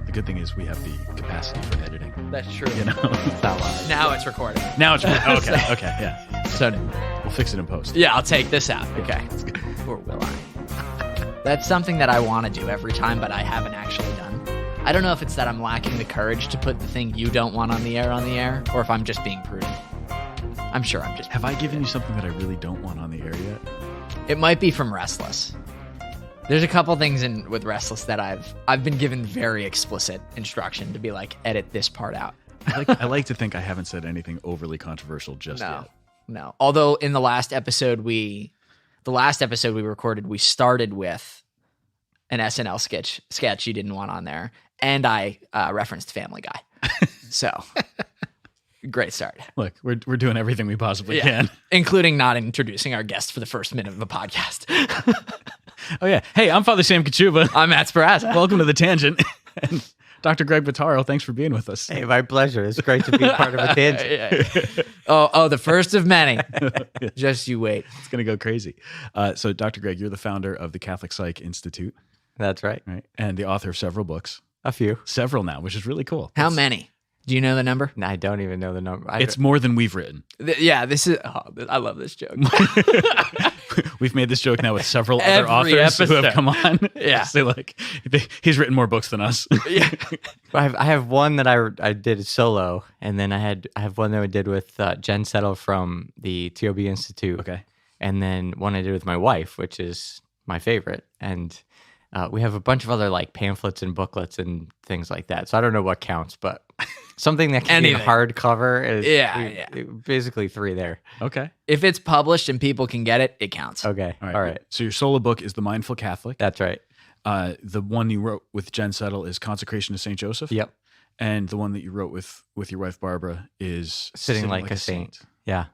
The good thing is we have the capacity for editing. That's true. You know, It's not live. Now it's recording. now it's okay. Okay, yeah. So We'll fix it in post. yeah, I'll take this out. Okay. Or will I? That's something that I want to do every time, but I haven't actually done. I don't know if it's that I'm lacking the courage to put the thing you don't want on the air, or if I'm just being prudent. I'm sure I'm just. Have I given you something that I really don't want on the air yet? It might be from Restless. There's a couple things with Restless that I've been given very explicit instruction to be like, edit this part out. I like to think I haven't said anything overly controversial just yet. No. Although in the last episode we recorded, we started with an SNL sketch you didn't want on there, and I referenced Family Guy. So great start. Look, we're doing everything we possibly can. Including not introducing our guest for the first minute of the podcast. Oh yeah. Hey, I'm Father Sam Kachuba. I'm Matt Sparazza. Welcome to The Tangent. And Dr. Greg Bottaro, thanks for being with us. Hey, my pleasure. It's great to be part of a tangent. Oh, the first of many. Just you wait. It's going to go crazy. So Dr. Greg, you're the founder of the Catholic Psych Institute, That's right. right? And the author of several books. A few. Several now, which is really cool. How many? Do you know the number? I don't even know the number. It's more than we've written. This is. I love this joke. We've made this joke now with several other Every authors who have episode. come on. Yeah. Say like, he's written more books than us. Yeah. I have one that I did solo, and then I have one that I did with Jen Settle from the TOB Institute. Okay. And then one I did with my wife, which is my favorite. And we have a bunch of other like pamphlets and booklets and things like that. So I don't know what counts, but something that can be in Anything. hardcover is Yeah. basically 3 there. Okay. If it's published and people can get it, it counts. Okay. All All right. right. So your solo book is The Mindful Catholic. That's right. The one you wrote with Jen Settle is Consecration to St. Joseph. Yep. And the one that you wrote with your wife, Barbara, is Sitting like a saint. Yeah.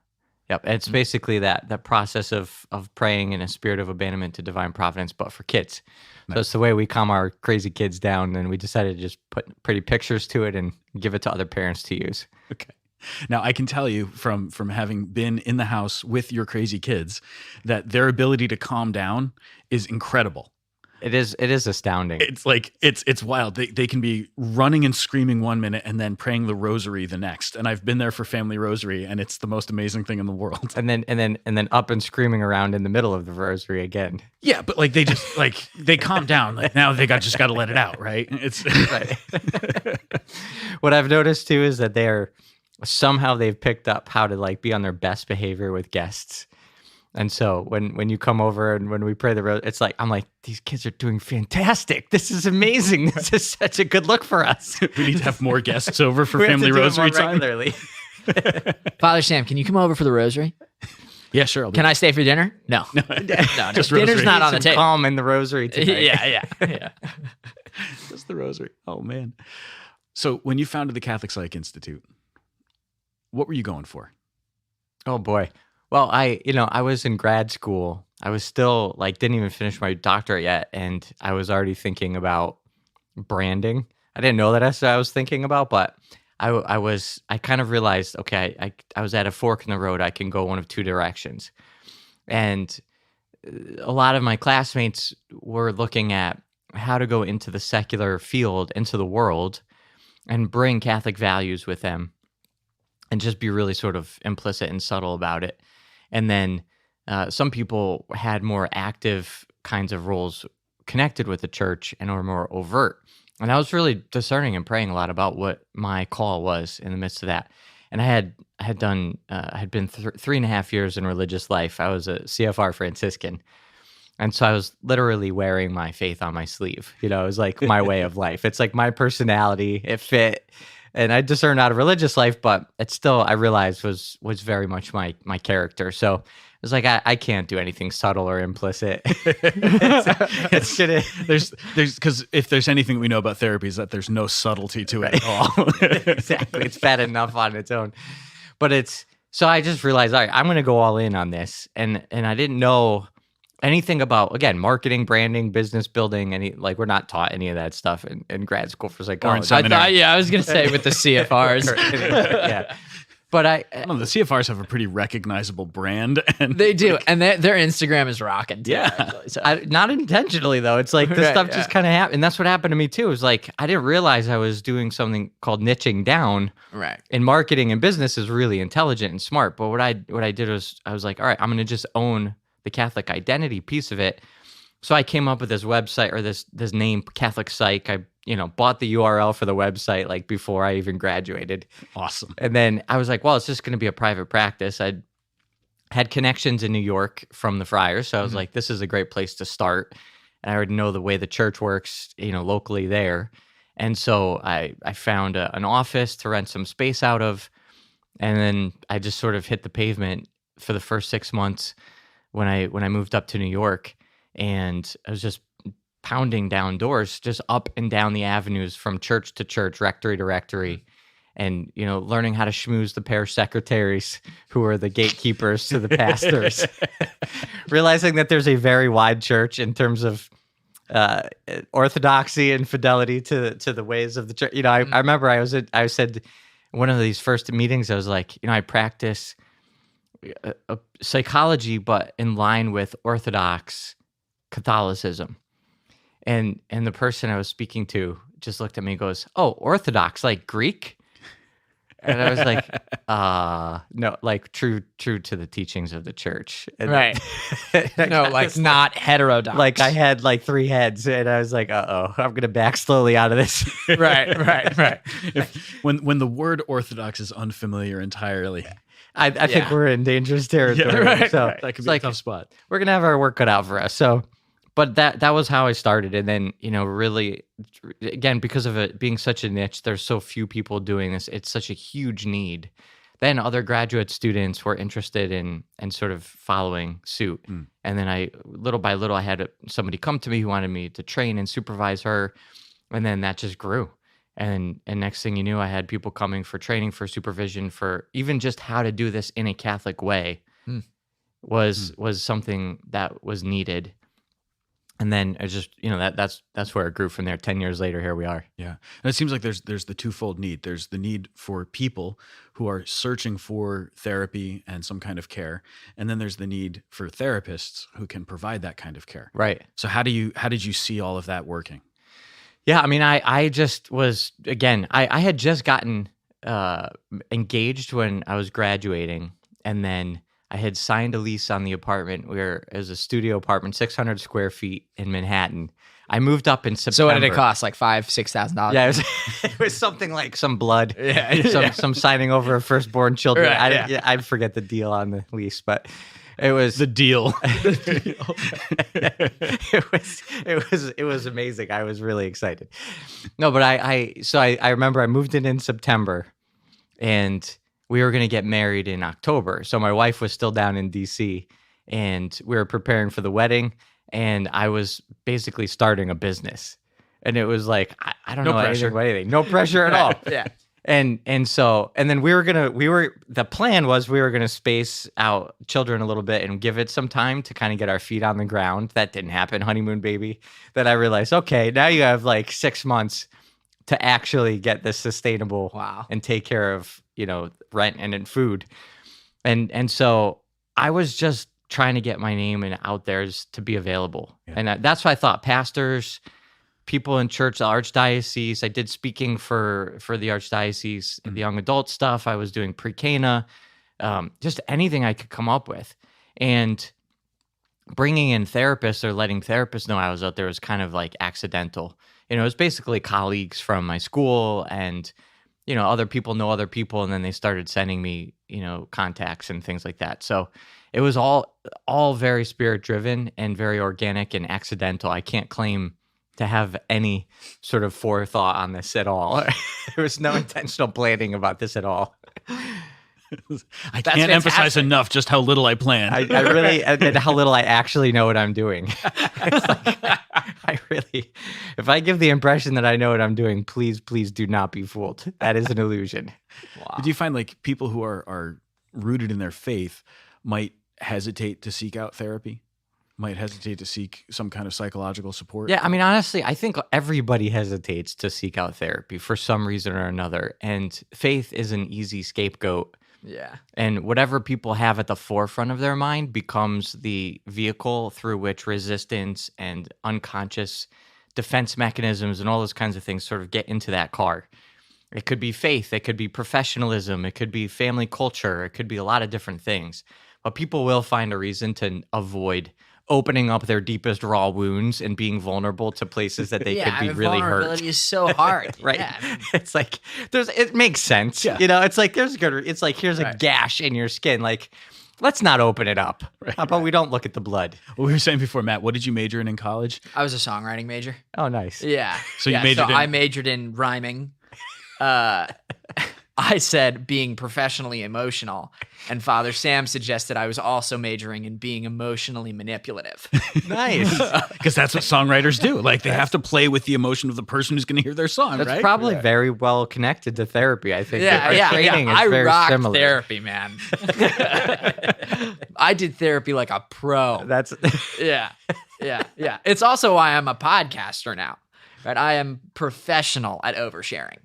Yep. It's basically that process of praying in a spirit of abandonment to divine providence, but for kids. So it's the way we calm our crazy kids down, and we decided to just put pretty pictures to it and give it to other parents to use. Okay. Now, I can tell you from having been in the house with your crazy kids that their ability to calm down is incredible. It is astounding. It's like it's wild. They can be running and screaming one minute and then praying the rosary the next. And I've been there for family rosary, and it's the most amazing thing in the world. And then up and screaming around in the middle of the rosary again. Yeah, but like they just like they calm down. Like now they just got to let it out, right? It's Right. What I've noticed too is that they've picked up how to like be on their best behavior with guests. And so when you come over and when we pray the rosary, it's like, I'm like, these kids are doing fantastic. This is amazing. This is such a good look for us. we need to have more guests over for We have family to do it rosary more time. regularly. Father Sam, can you come over for the rosary? Yeah, sure. I'll do Can I stay for dinner? No. No, Just dinner's rosary. not on the Some table. calm in the rosary tonight. Yeah. just the rosary. Oh man. So when you founded the Catholic Psych Institute, what were you going for? Oh boy. Well, I was in grad school. I was still like didn't even finish my doctorate yet, and I was already thinking about branding. I didn't know that's what I was thinking about, but I kind of realized, okay, I was at a fork in the road. I can go one of 2 directions. And a lot of my classmates were looking at how to go into the secular field, into the world, and bring Catholic values with them and just be really sort of implicit and subtle about it. And then some people had more active kinds of roles connected with the church and were more overt. And I was really discerning and praying a lot about what my call was in the midst of that. And I had been 3.5 years in religious life. I was a CFR Franciscan. And so I was literally wearing my faith on my sleeve. It was like my way of life. It's like my personality. It fit. And I discerned out of religious life, but it still, I realized, was very much my character. So it was like, I can't do anything subtle or implicit. It's gonna, There's because if there's anything we know about therapy is that there's no subtlety to it at all. exactly. It's bad enough on its own. But so I just realized, all right, I'm going to go all in on this. And I didn't know anything about, again, marketing, branding, business building, we're not taught any of that stuff in grad school for psychology. seminary. I was going to say with the CFRs. Yeah. But I don't know, the CFRs have a pretty recognizable brand, and They do, and their Instagram is rocking too. Yeah. Actually, so. not intentionally though. It's like this stuff just kind of happened, and that's what happened to me too. It was like I didn't realize I was doing something called niching down. Right. And marketing and business is really intelligent and smart. But what I did was I was like, all right, I'm going to just own the Catholic identity piece of it. So I came up with this website or this name, Catholic Psych. I bought the URL for the website like before I even graduated. Awesome. And then I was like, well, it's just going to be a private practice. I had connections in New York from the friars, so I was like, this is a great place to start. And I already know the way the church works, locally there. And so I found an office to rent some space out of, and then I just sort of hit the pavement for the first 6 months when I moved up to New York, and I was just pounding down doors, just up and down the avenues from church to church, rectory to rectory, and learning how to schmooze the parish secretaries who are the gatekeepers to the pastors, realizing that there's a very wide church in terms of orthodoxy and fidelity to the ways of the church. I remember I said one of these first meetings, I was like, I practice psychology, but in line with Orthodox Catholicism. And the person I was speaking to just looked at me and goes, "Oh, Orthodox, like Greek?" And I was like, no, like true to the teachings of the church. And Right. No, like not heterodox. like I had like 3 heads, and I was like, I'm going to back slowly out of this. Right. When the word Orthodox is unfamiliar entirely, I think we're in dangerous territory. right, so right. That could be a tough spot. We're going to have our work cut out for us. So, but that was how I started. And then, really, again, because of it being such a niche, there's so few people doing this. It's such a huge need. Then other graduate students were interested in sort of following suit. And then little by little, I had somebody come to me who wanted me to train and supervise her. And then that just grew. And next thing you knew, I had people coming for training, for supervision, for even just how to do this in a Catholic way was something that was needed. And then I just, that's where it grew from there. 10 years later, here we are. Yeah. And it seems like there's the twofold need. There's the need for people who are searching for therapy and some kind of care. And then there's the need for therapists who can provide that kind of care. Right. So how did you see all of that working? Yeah. I mean, I just was, again, I had just gotten engaged when I was graduating. And then I had signed a lease on the apartment where it was a studio apartment, 600 square feet in Manhattan. I moved up in September. So what did it cost? Like $5,000-$6,000? Yeah, it was something like some blood, Yeah. some signing over of firstfern children. Right, I forget the deal on the lease, but it was The deal. it was amazing. I was really excited. No, but I remember I moved in September, and we were going to get married in October. So my wife was still down in DC, and we were preparing for the wedding, and I was basically starting a business. And it was like, I don't know anything about anything. No pressure at all. Yeah. And then the plan was we were going to space out children a little bit and give it some time to kind of get our feet on the ground. That didn't happen. Honeymoon baby. Then I realized, okay, now you have like 6 months to actually get this sustainable. Wow. And take care of, rent and food. And so I was just trying to get my name out there to be available. Yeah. And that's why I thought pastors, people in church, the archdiocese. I did speaking for the archdiocese, the young adult stuff. I was doing pre-Cana, just anything I could come up with. And bringing in therapists or letting therapists know I was out there was kind of like accidental. It was basically colleagues from my school, and other people know other people, and then they started sending me, contacts and things like that. So it was all very spirit driven and very organic and accidental. I can't claim to have any sort of forethought on this at all. There was no intentional planning about this at all. I can't emphasize enough just how little I plan. I really, and how little I actually know what I'm doing. It's like, I really, if I give the impression that I know what I'm doing, please do not be fooled. That is an illusion. Wow. Do you find like people who are rooted in their faith might hesitate to seek out therapy? Might hesitate to seek some kind of psychological support? Yeah, I mean, honestly, I think everybody hesitates to seek out therapy for some reason or another. And faith is an easy scapegoat Yeah. And whatever people have at the forefront of their mind becomes the vehicle through which resistance and unconscious defense mechanisms and all those kinds of things sort of get into that car. It could be faith, it could be professionalism, it could be family culture, it could be a lot of different things. But people will find a reason to avoid opening up their deepest raw wounds and being vulnerable to places that they could be really hurt. Vulnerability is so hard. Right. Yeah, I mean, It's like it makes sense. Yeah. You know, it's like here's a Right. gash in your skin. Like, let's not open it up. Right. How about we don't look at the blood? What we were saying before, Matt, what did you major in college? I was a songwriting major. Oh, nice. Yeah. So you Yeah, majored in- I majored in rhyming. I said being professionally emotional, and Father Sam suggested I was also majoring in being emotionally manipulative. Nice. Because that's what songwriters do. Like they have to play with the emotion of the person who's going to hear their song, That's right? probably very well connected to therapy. I think Yeah, our training is I very rocked similar. therapy, man. I did therapy like a pro. That's Yeah. It's also why I'm a podcaster now. Right? I am professional at oversharing.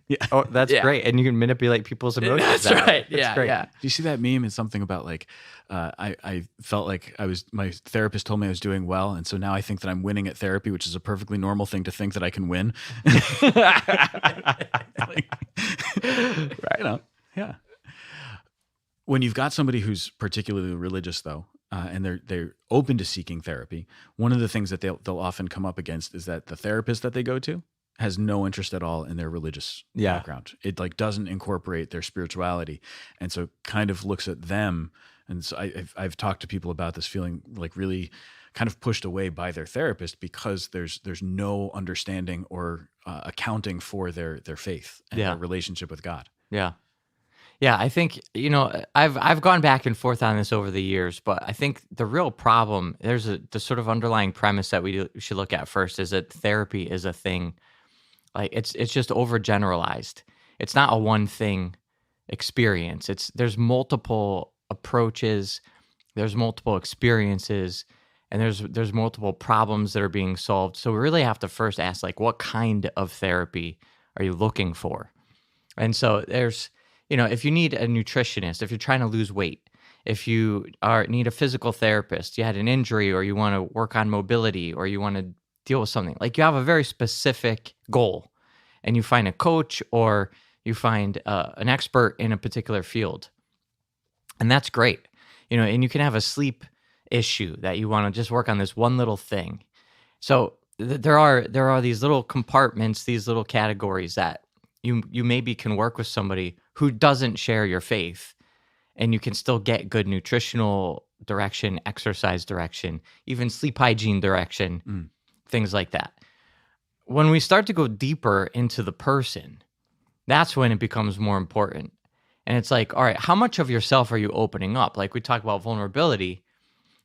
that's Yeah. great, and you can manipulate people's emotions. That's that way. right. That's Yeah, great. yeah. Do you see that meme? It's something about like, I felt like my therapist told me I was doing well. And so now I think that I'm winning at therapy, which is a perfectly normal thing to think that I can win. Like, you know, yeah. When you've got somebody who's particularly religious though, and they're open to seeking therapy, one of the things that they'll often come up against is that the therapist that they go to has no interest at all in their religious background. It like doesn't incorporate their spirituality, and so kind of looks at them. And so I've talked to people about this, feeling like really kind of pushed away by their therapist because there's no understanding or accounting for their faith and their relationship with God. Yeah. Yeah, I think, I've gone back and forth on this over the years, but I think the real problem, the sort of underlying premise that we should look at first is that therapy is a thing. Like it's just overgeneralized. It's not a one thing experience. There's multiple approaches, there's multiple experiences, and there's multiple problems that are being solved. So we really have to first ask, like, what kind of therapy are you looking for? And so there's, if you need a nutritionist, if you're trying to lose weight, if you need a physical therapist, you had an injury, or you want to work on mobility, or you want to deal with something, like you have a very specific goal, and you find a coach or you find an expert in a particular field, and that's great. And you can have a sleep issue that you want to just work on this one little thing. So there are these little compartments, these little categories that you maybe can work with somebody who doesn't share your faith, and you can still get good nutritional direction, exercise direction, even sleep hygiene direction, things like that. When we start to go deeper into the person, that's when it becomes more important. And it's like, all right, how much of yourself are you opening up? Like we talk about vulnerability.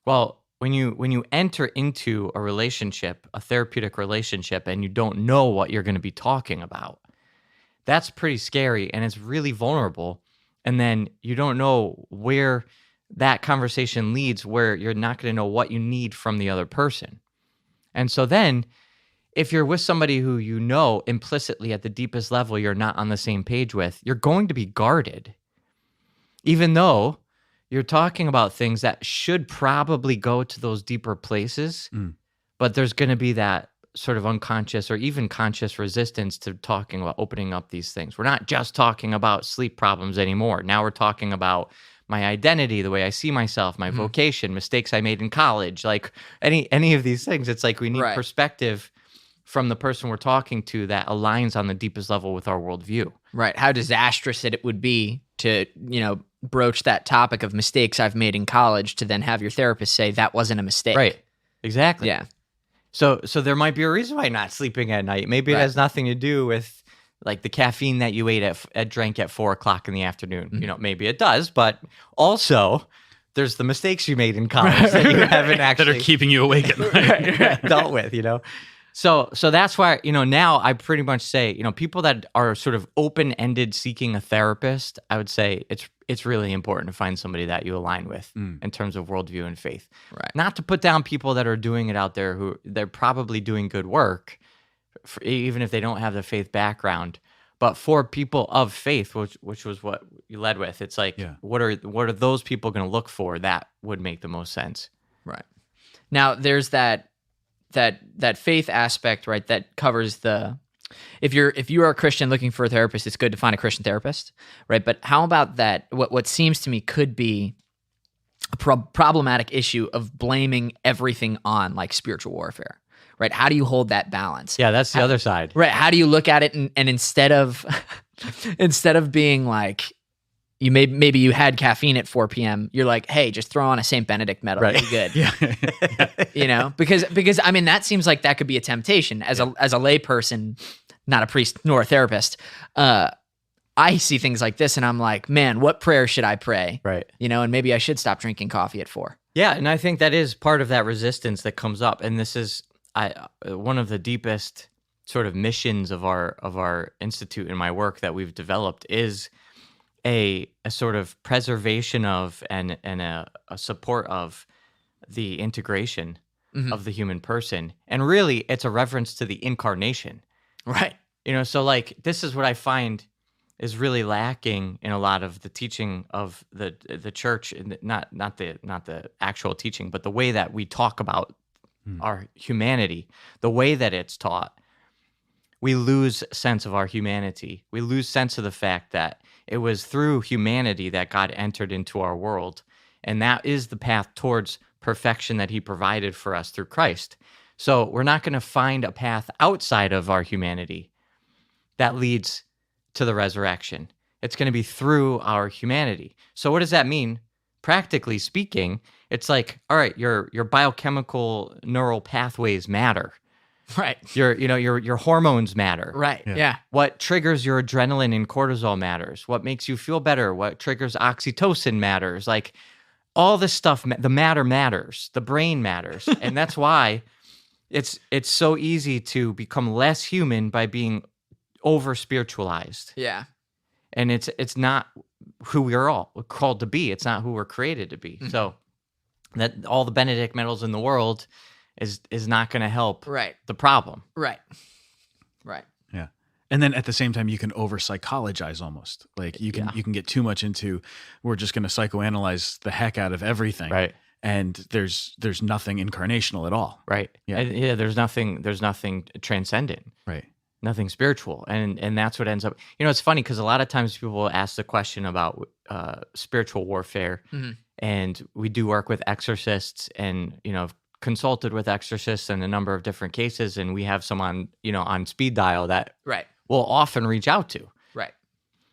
Well, when you enter into a relationship, a therapeutic relationship, and you don't know what you're going to be talking about, that's pretty scary, and it's really vulnerable. And then you don't know where that conversation leads, where you're not going to know what you need from the other person. And so then if you're with somebody who you know implicitly at the deepest level you're not on the same page with, you're going to be guarded, even though you're talking about things that should probably go to those deeper places, but there's going to be that sort of unconscious or even conscious resistance to talking about opening up these things. We're not just talking about sleep problems anymore. Now we're talking about my identity, the way I see myself, my vocation, mistakes I made in college, like any of these things. It's like we need perspective from the person we're talking to that aligns on the deepest level with our worldview. Right. How disastrous it would be to, broach that topic of mistakes I've made in college to then have your therapist say that wasn't a mistake. Right. Exactly. Yeah. So there might be a reason why you're not sleeping at night. Maybe it has nothing to do with like the caffeine that you drank at 4:00 in the afternoon. Maybe it does, but also there's the mistakes you made in college that you haven't actually that are keeping you awake at night. dealt with. So that's why now I pretty much say people that are sort of open-ended seeking a therapist, I would say it's really important to find somebody that you align with in terms of worldview and faith. Right. Not to put down people that are doing it out there who they're probably doing good work, even if they don't have the faith background. But for people of faith, which was what you led with, it's like, Yeah. what are those people going to look for that would make the most sense? Right. Now there's that faith aspect, right? That covers the, if you are a Christian looking for a therapist, it's good to find a Christian therapist, right? But how about that? What seems to me could be a problematic issue of blaming everything on like spiritual warfare, right? How do you hold that balance? Yeah, that's the other side. Right. How do you look at it and instead of being like, maybe you had caffeine at 4 p.m., you're like, hey, just throw on a St. Benedict medal. Right. You're good. Yeah. Because I mean, that seems like that could be a temptation as a lay person, not a priest nor a therapist. I see things like this and I'm like, man, what prayer should I pray? Right. And maybe I should stop drinking coffee at 4. Yeah, and I think that is part of that resistance that comes up, and this is one of the deepest sort of missions of our institute and my work that we've developed is a sort of preservation of and a support of the integration of the human person, and really it's a reference to the incarnation, Right. So like this is what I find is really lacking in a lot of the teaching of the church, and not the actual teaching, but the way that we talk about our humanity, the way that it's taught. We lose sense of our humanity. We lose sense of the fact that it was through humanity that God entered into our world, and that is the path towards perfection that he provided for us through Christ. So we're not going to find a path outside of our humanity that leads to the resurrection. It's going to be through our humanity. So what does that mean? Practically speaking, it's like, all right, your biochemical neural pathways matter. Right. Your hormones matter. Right. Yeah. What triggers your adrenaline and cortisol matters. What makes you feel better? What triggers oxytocin matters. Like all this stuff, the matter matters. The brain matters. And that's why it's so easy to become less human by being over spiritualized. Yeah. And it's not who we're all called to be. It's not who we're created to be. So that all the Benedict medals in the world is not going to help the problem. Right. Yeah. And then at the same time, you can over psychologize almost. Like you can get too much into, we're just going to psychoanalyze the heck out of everything. Right. And there's nothing incarnational at all. Right. Yeah. There's nothing transcendent. Right. Nothing spiritual. And that's what ends up, it's funny because a lot of times people will ask the question about spiritual warfare, and we do work with exorcists, and, consulted with exorcists in a number of different cases. And we have some on speed dial that we'll often reach out to. Right.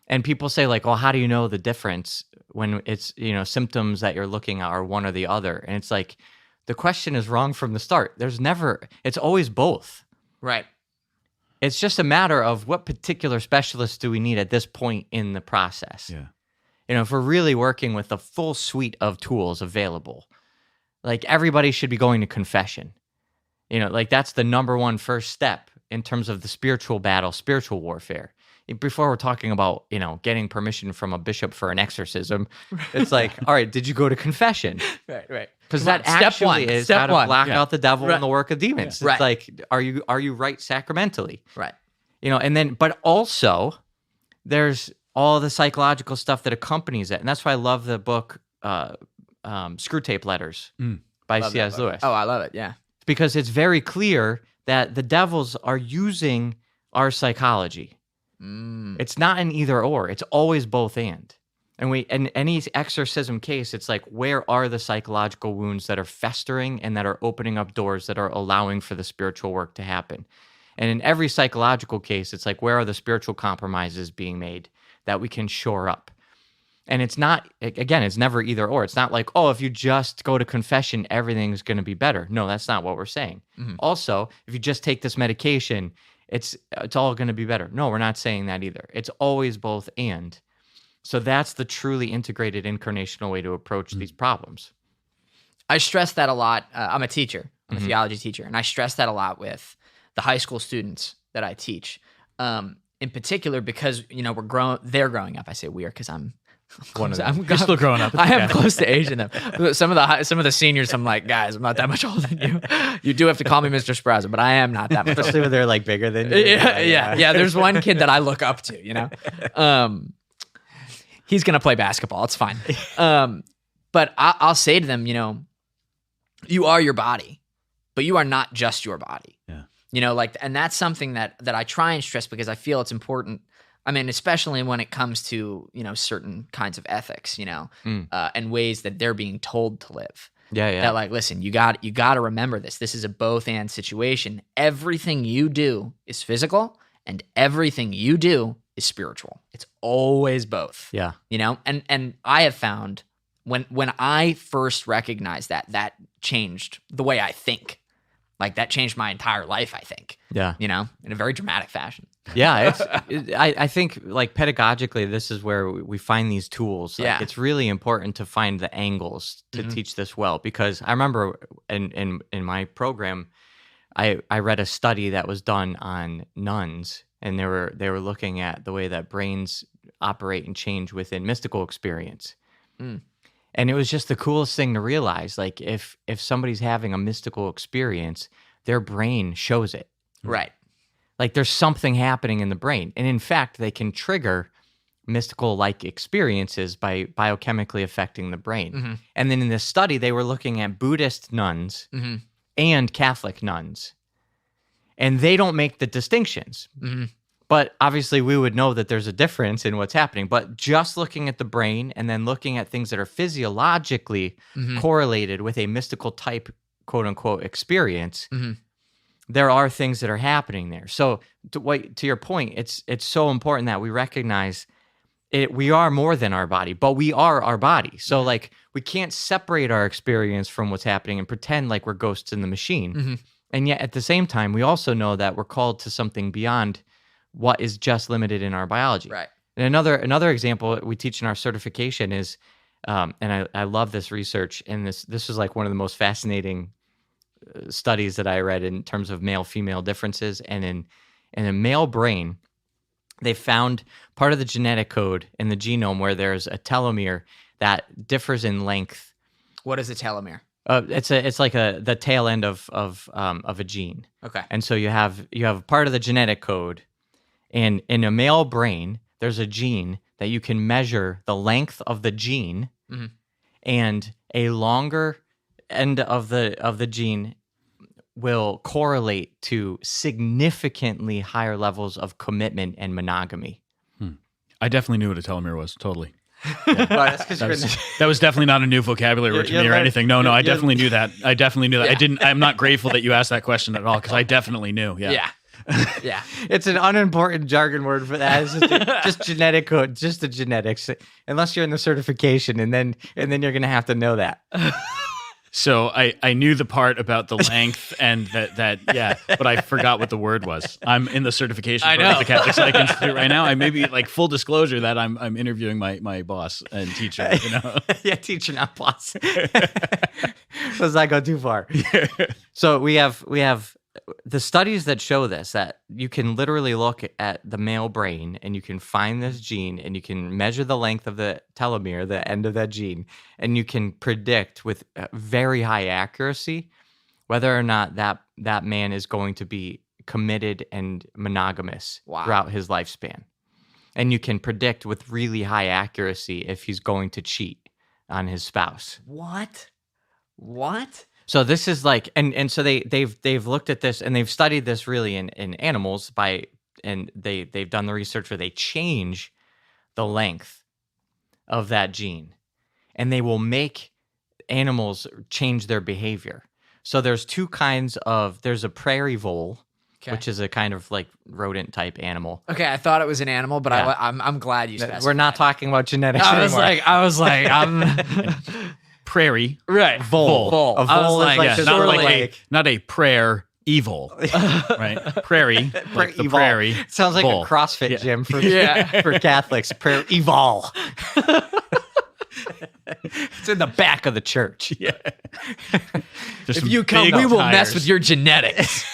And people say like, well, how do you know the difference when it's, symptoms that you're looking at are one or the other? And it's like, the question is wrong from the start. It's always both. Right. It's just a matter of what particular specialist do we need at this point in the process. Yeah. If we're really working with the full suite of tools available, like everybody should be going to confession. Like that's the number one first step in terms of the spiritual battle, spiritual warfare. Before we're talking about, getting permission from a bishop for an exorcism, it's like, all right, did you go to confession? Right. Because that actually is how to block out the devil and the work of demons. Yeah. It's like, are you right sacramentally? Right. And then, but also there's all the psychological stuff that accompanies it. And that's why I love the book, Screw Tape Letters by C.S. Lewis. Oh, I love it. Yeah. Because it's very clear that the devils are using our psychology. It's not an either or. It's always both and. And in any exorcism case, it's like, where are the psychological wounds that are festering and that are opening up doors that are allowing for the spiritual work to happen? And in every psychological case, it's like, where are the spiritual compromises being made that we can shore up? And it's not, again, it's never either or. It's not like, oh, if you just go to confession, everything's going to be better. No, that's not what we're saying. Also, if you just take this medication, it's all going to be better. No, we're not saying that either. It's always both and. So that's the truly integrated incarnational way to approach these problems. I stress that a lot. I'm a teacher. I'm a theology teacher. And I stress that a lot with the high school students that I teach. In particular, because, they're growing up. I say we're because I'm One of them. You're still growing up. It's I am okay. close to aging them. Some of the seniors, I'm like, guys, I'm not that much older than you. You do have to call me Mr. Sprazzo, but I am not that much older. Especially when they're like bigger than you. Yeah. There's one kid that I look up to, you know. He's gonna play basketball. It's fine. But I'll say to them, you know, you are your body, but you are not just your body. Yeah. You know, like, and that's something that I try and stress because I feel it's important. I mean, especially when it comes to, you know, certain kinds of ethics, you know, and ways that they're being told to live. Yeah. That like, listen, you got to remember this. This is a both and situation. Everything you do is physical and everything you do is spiritual. It's always both. Yeah. You know, and I have found when I first recognized that changed the way I think. Like that changed my entire life, I think. Yeah. You know, in a very dramatic fashion. Yeah, I think like pedagogically, this is where we find these tools. Like, Yeah. it's really important to find the angles to teach this well, because I remember in my program, I read a study that was done on nuns, and they were looking at the way that brains operate and change within mystical experience. And it was just the coolest thing to realize. Like if somebody's having a mystical experience, their brain shows it. Right. Like there's something happening in the brain. And in fact, they can trigger mystical-like experiences by biochemically affecting the brain. And then in this study, they were looking at Buddhist nuns and Catholic nuns. And they don't make the distinctions. But obviously, we would know that there's a difference in what's happening. But just looking at the brain and then looking at things that are physiologically correlated with a mystical type, quote unquote, experience, there are things that are happening there. So to your point, it's so important that we recognize it. We are more than our body, but we are our body. So like we can't separate our experience from what's happening and pretend like we're ghosts in the machine. And yet at the same time, we also know that we're called to something beyond what is just limited in our biology. Right. And another example we teach in our certification is, and I love this research, and this was like one of the most fascinating studies that I read in terms of male-female differences. And in a male brain, they found part of the genetic code in the genome where there's a telomere that differs in length. What is a telomere? It's like the tail end of a gene. Okay. And so you have part of the genetic code. And in a male brain, there's a gene that you can measure the length of the gene, and a longer end of the gene will correlate to significantly higher levels of commitment and monogamy. I definitely knew what a telomere was. Totally. That's 'cause That was definitely not a new vocabulary word to me or anything. No, I definitely knew that. I definitely knew that. I'm not grateful that you asked that question at all, because I definitely knew. Yeah. Yeah. It's an unimportant jargon word for that. It's just genetic code, just the genetics. Unless you're in the certification, and then you're gonna have to know that. So I knew the part about the length and that yeah, but I forgot what the word was. I'm in the certification program at the Catholic Psych Institute right now. I maybe like full disclosure that I'm interviewing my boss and teacher. You know? Yeah, teacher, not boss. Let's not go too far. So we have the studies that show this, that you can literally look at the male brain and you can find this gene and you can measure the length of the telomere, the end of that gene, and you can predict with very high accuracy whether or not that man is going to be committed and monogamous throughout his lifespan. And you can predict with really high accuracy if he's going to cheat on his spouse. What? So this is like, and so they've looked at this and they've studied this really in animals and they've done the research where they change the length of that gene, and they will make animals change their behavior. So there's two kinds there's a prairie vole, which is a kind of like rodent type animal. Okay, I thought it was an animal, but Yeah. I'm glad you specified. We're not talking about genetics I anymore. was like, I'm Prairie right. vole. A vole is like Yeah, sort of like not a prayer evil, right? Prairie, like the Evol. prairie. It sounds like vole. a CrossFit gym for Yeah. for Catholics. Prayer evol. It's in the back of the church. Yeah. There's If some you come, big we will tires. mess with your genetics.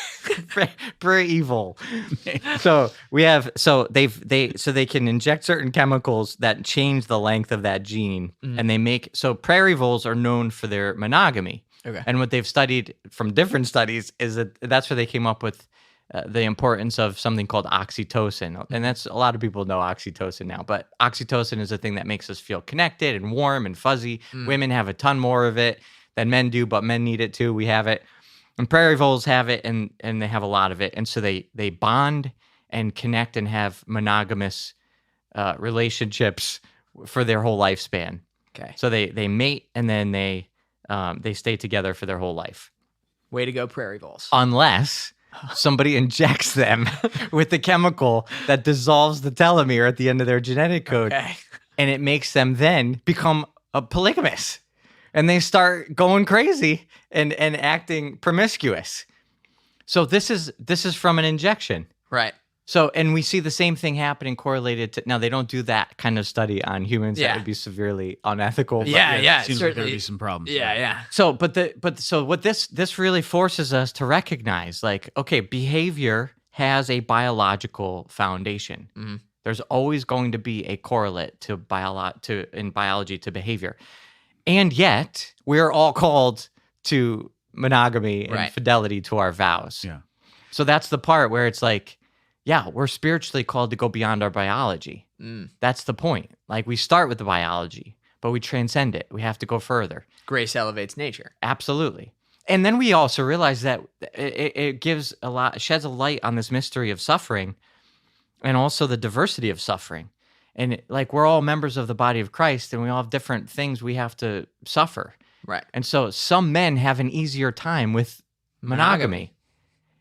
Very evil. So they can inject certain chemicals that change the length of that gene, and they make so prairie voles are known for their monogamy. Okay. And what they've studied from different studies is that's where they came up with the importance of something called oxytocin. And that's a lot of people know oxytocin now, but oxytocin is a thing that makes us feel connected and warm and fuzzy. Women have a ton more of it than men do, but men need it too. We have it. And prairie voles have it, and they have a lot of it. And so they bond and connect and have monogamous relationships for their whole lifespan. Okay. So they mate, and then they stay together for their whole life. Way to go, prairie voles. Unless somebody injects them with the chemical that dissolves the telomere at the end of their genetic code. Okay. And it makes them then become a polygamous. And they start going crazy and acting promiscuous. So this is from an injection. Right. So, and we see the same thing happening correlated to, now they don't do that kind of study on humans. Yeah. That would be severely unethical. But Yeah. Seems like there'd certainly. be some problems. Yeah. So, so what this really forces us to recognize, like, okay, behavior has a biological foundation. Mm-hmm. There's always going to be a correlate to in biology to behavior. And yet, we're all called to monogamy and Right. fidelity to our vows. Yeah. So that's the part where it's like, yeah, we're spiritually called to go beyond our biology. That's the point. Like, we start with the biology, but we transcend it. We have to go further. Grace elevates nature. Absolutely. And then we also realize that it sheds a light on this mystery of suffering and also the diversity of suffering. And like, we're all members of the body of Christ, and we all have different things we have to suffer. Right. And so some men have an easier time with monogamy.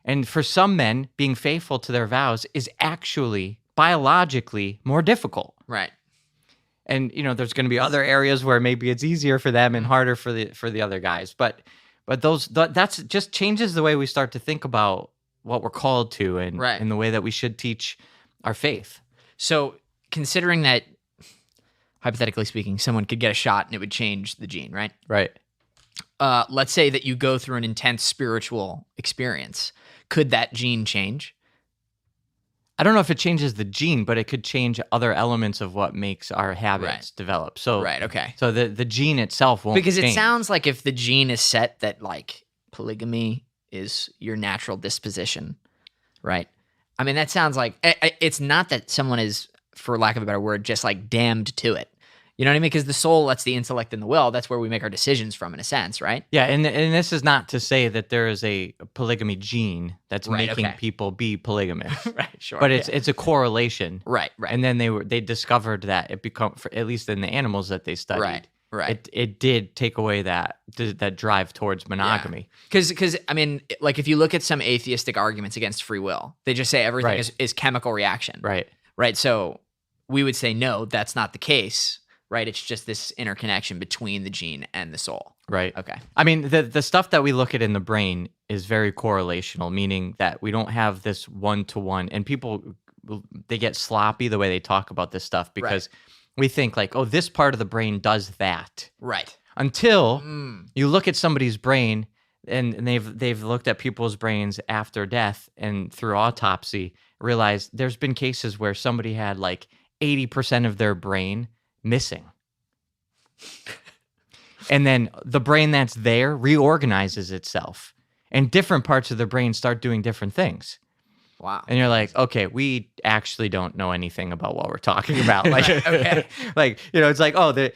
And for some men, being faithful to their vows is actually biologically more difficult. Right. And there's going to be other areas where maybe it's easier for them and harder for the other guys. But that's just changes the way we start to think about what we're called to and Right. and the way that we should teach our faith. So, considering that, hypothetically speaking, someone could get a shot and it would change the gene, right? Right. Let's say that you go through an intense spiritual experience. Could that gene change? I don't know if it changes the gene, but it could change other elements of what makes our habits Right. develop. So Right. Okay. So the gene itself won't Because it change. sounds like if the gene is set that like polygamy is your natural disposition, right? I mean, that sounds like it's not that someone is, for lack of a better word, just like damned to it. You know what I mean? Because the soul, that's the intellect and the will. That's where we make our decisions from, in a sense, right? Yeah, and this is not to say that there is a polygamy gene that's Right, making okay. people be polygamous. Right. Sure. But it's a correlation. right. Right. And then they discovered that it at least in the animals that they studied. Right. Right. It did take away that drive towards monogamy. Because I mean, like if you look at some atheistic arguments against free will, they just say everything Right. is chemical reaction. Right. Right. So we would say, no, that's not the case. Right. It's just this interconnection between the gene and the soul. Right. Okay. I mean, the stuff that we look at in the brain is very correlational, meaning that we don't have this one-to-one. And people, they get sloppy the way they talk about this stuff because we think like, oh, this part of the brain does that. Right. Until you look at somebody's brain and they've looked at people's brains after death and through autopsy, realize there's been cases where somebody had like 80% of their brain missing. And then the brain that's there reorganizes itself and different parts of the brain start doing different things. Wow. And you're like, okay, we actually don't know anything about what we're talking about. Like, Okay. like, it's like, oh, the,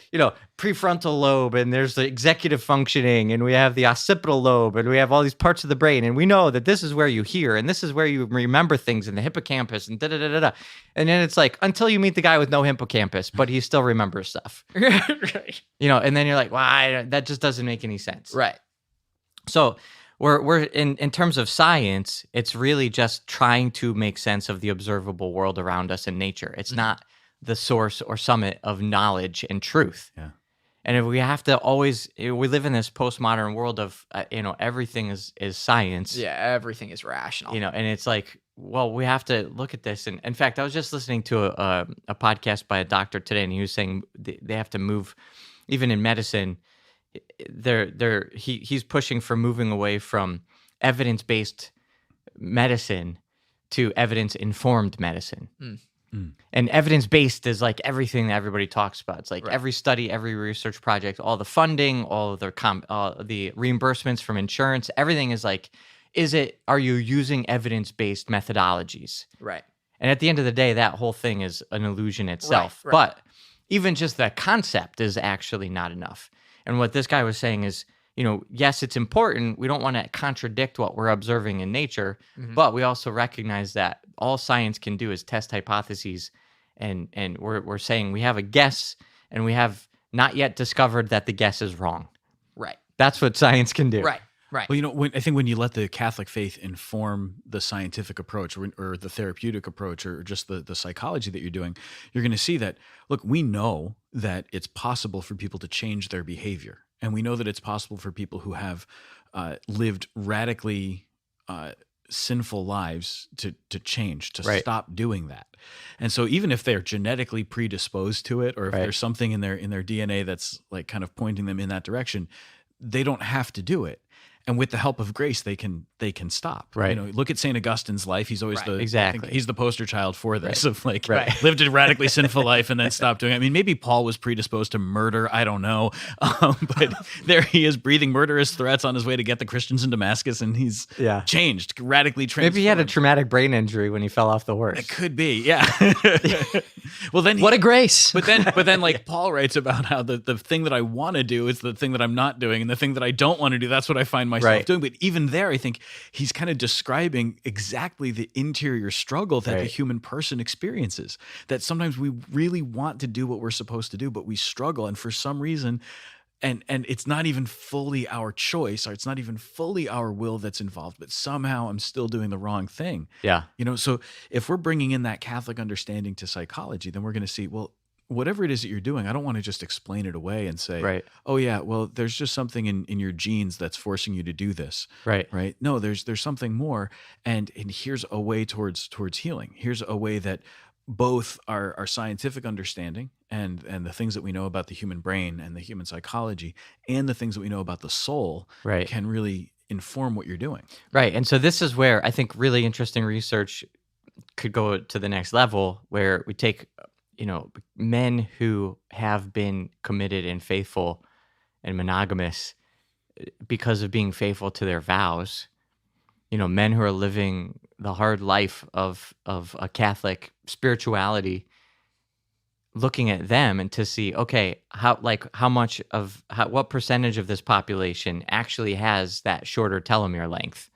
prefrontal lobe and there's the executive functioning and we have the occipital lobe and we have all these parts of the brain. And we know that this is where you hear and this is where you remember things in the hippocampus and da-da-da-da-da. And then it's like, until you meet the guy with no hippocampus, but he still remembers stuff, Right. and then you're like, wow, that just doesn't make any sense. Right. So we're in terms of science, it's really just trying to make sense of the observable world around us in nature. It's not the source or summit of knowledge and truth. Yeah. And if we have to always, we live in this postmodern world of, everything is science. Yeah. Everything is rational. And it's like, well, we have to look at this. And in fact, I was just listening to a podcast by a doctor today, and he was saying they have to move, even in medicine. He's pushing for moving away from evidence-based medicine to evidence-informed medicine. Mm. And evidence-based is like everything that everybody talks about. It's like Right. every study, every research project, all the funding, all of the reimbursements from insurance, everything is like, are you using evidence-based methodologies? Right. And at the end of the day, that whole thing is an illusion itself. Right. But even just the concept is actually not enough. And what this guy was saying is, yes, it's important. We don't want to contradict what we're observing in nature, but we also recognize that all science can do is test hypotheses. And we're saying we have a guess, and we have not yet discovered that the guess is wrong. Right. That's what science can do. Right. Right. Well, I think when you let the Catholic faith inform the scientific approach or the therapeutic approach or just the psychology that you're doing, you're going to see that, look, we know that it's possible for people to change their behavior. And we know that it's possible for people who have lived radically sinful lives to change, to stop doing that. And so even if they're genetically predisposed to it, or if there's something in their DNA that's like kind of pointing them in that direction, they don't have to do it. And with the help of grace, they can stop. Right. Look at St. Augustine's life. He's always I think he's the poster child for this of like lived a radically sinful life and then stopped doing it. I mean, maybe Paul was predisposed to murder. I don't know. But there he is breathing murderous threats on his way to get the Christians in Damascus, and he's changed, radically transformed. Maybe he had a traumatic brain injury when he fell off the horse. It could be, yeah. Well, then what a grace. But then like Paul writes about how the thing that I want to do is the thing that I'm not doing, and the thing that I don't want to do, that's what I find myself doing. But even there, I think he's kind of describing exactly the interior struggle that the human person experiences. That sometimes we really want to do what we're supposed to do, but we struggle, and for some reason, and it's not even fully our choice, or it's not even fully our will that's involved, but somehow I'm still doing the wrong thing. Yeah. So if we're bringing in that Catholic understanding to psychology, then we're going to see, well, whatever it is that you're doing, I don't want to just explain it away and say, oh yeah, well, there's just something in your genes that's forcing you to do this. Right. No, there's something more. And here's a way towards healing. Here's a way that both our scientific understanding and the things that we know about the human brain and the human psychology and the things that we know about the soul can really inform what you're doing. Right. And so this is where I think really interesting research could go to the next level, where we take men who have been committed and faithful and monogamous because of being faithful to their vows, men who are living the hard life of a Catholic spirituality, looking at them and to see, okay, what percentage of this population actually has that shorter telomere length?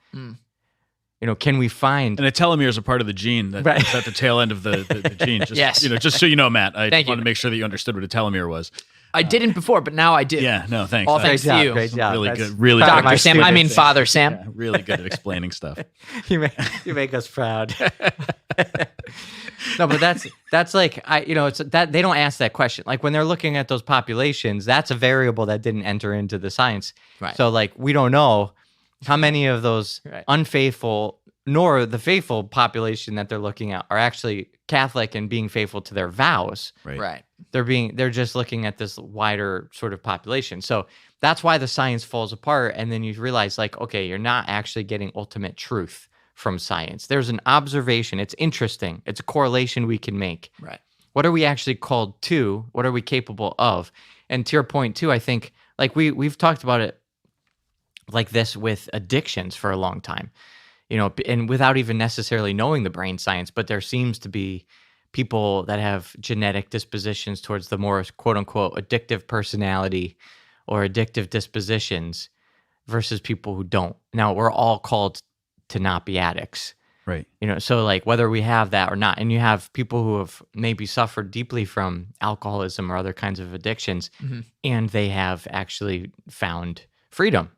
Can we find... And a telomere is a part of the gene that's at the tail end of the gene. Just, yes. Just so you know, Matt, I Thank wanted you. to make sure that you understood what a telomere was. I didn't before, but now I do. Yeah, no, thanks. All thanks to you. Great job. Really That's good. Really proud good. of my Dr. Sam, I mean Father Sam. Yeah, really good at explaining stuff. You make us proud. No, but that's like it's that they don't ask that question. Like when they're looking at those populations, that's a variable that didn't enter into the science. Right. So like we don't know how many of those unfaithful nor the faithful population that they're looking at are actually Catholic and being faithful to their vows. Right. They're just looking at this wider sort of population. So that's why the science falls apart. And then you realize like, okay, you're not actually getting ultimate truth from science. There's an observation. It's interesting. It's a correlation we can make. Right. What are we actually called to? What are we capable of? And to your point too, I think like we've talked about it like this with addictions for a long time. And without even necessarily knowing the brain science, but there seems to be people that have genetic dispositions towards the more quote unquote addictive personality or addictive dispositions versus people who don't. Now, we're all called to not be addicts. Right. So like whether we have that or not, and you have people who have maybe suffered deeply from alcoholism or other kinds of addictions, and they have actually found freedom.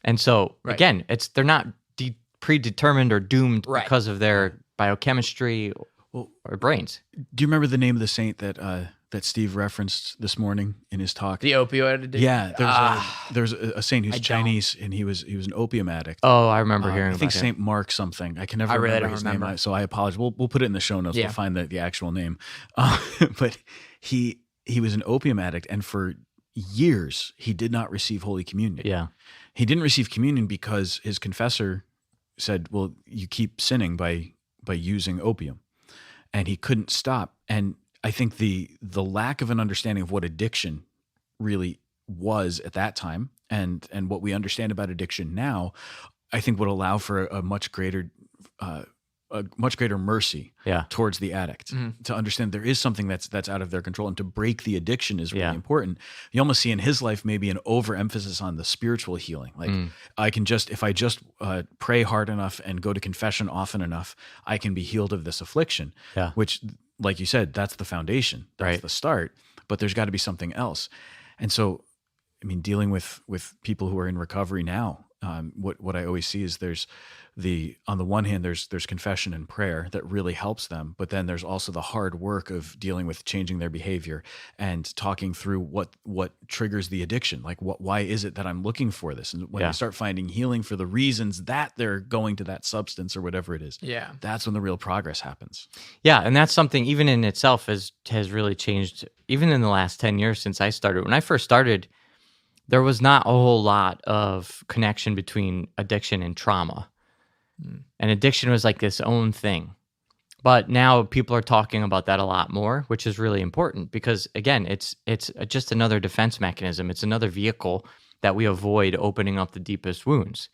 And so again, they're not predetermined or doomed because of their biochemistry or brains. Do you remember the name of the saint that Steve referenced this morning in his talk? The opioid addiction? Yeah, there's a saint who's Chinese, and he was an opium addict. Oh, I remember hearing about I think him. Saint Mark something. I can never really remember don't his remember. name, so I apologize. We'll put it in the show notes. Yeah. We'll find the actual name. But he was an opium addict, and for years he did not receive Holy Communion. Yeah. He didn't receive communion because his confessor said, well, you keep sinning by using opium. And he couldn't stop. And I think the lack of an understanding of what addiction really was at that time and what we understand about addiction now, I think would allow for a much greater mercy Yeah. towards the addict, to understand there is something that's out of their control, and to break the addiction is really Yeah. important. You almost see in his life maybe an overemphasis on the spiritual healing. Like if I just pray hard enough and go to confession often enough, I can be healed of this affliction. Yeah. Which, like you said, that's the foundation, that's Right. the start. But there's got to be something else. And so, I mean, dealing with people who are in recovery now, what I always see is on the one hand, there's confession and prayer that really helps them, but then there's also the hard work of dealing with changing their behavior and talking through what triggers the addiction. Like, why is it that I'm looking for this? And when Yeah. they start finding healing for the reasons that they're going to that substance or whatever it is, Yeah. that's when the real progress happens. Yeah, and that's something even in itself has really changed. Even in the last 10 years since I started. When I first started, there was not a whole lot of connection between addiction and trauma. And addiction was like this own thing. But now people are talking about that a lot more, which is really important because, again, it's just another defense mechanism. It's another vehicle that we avoid opening up the deepest wounds.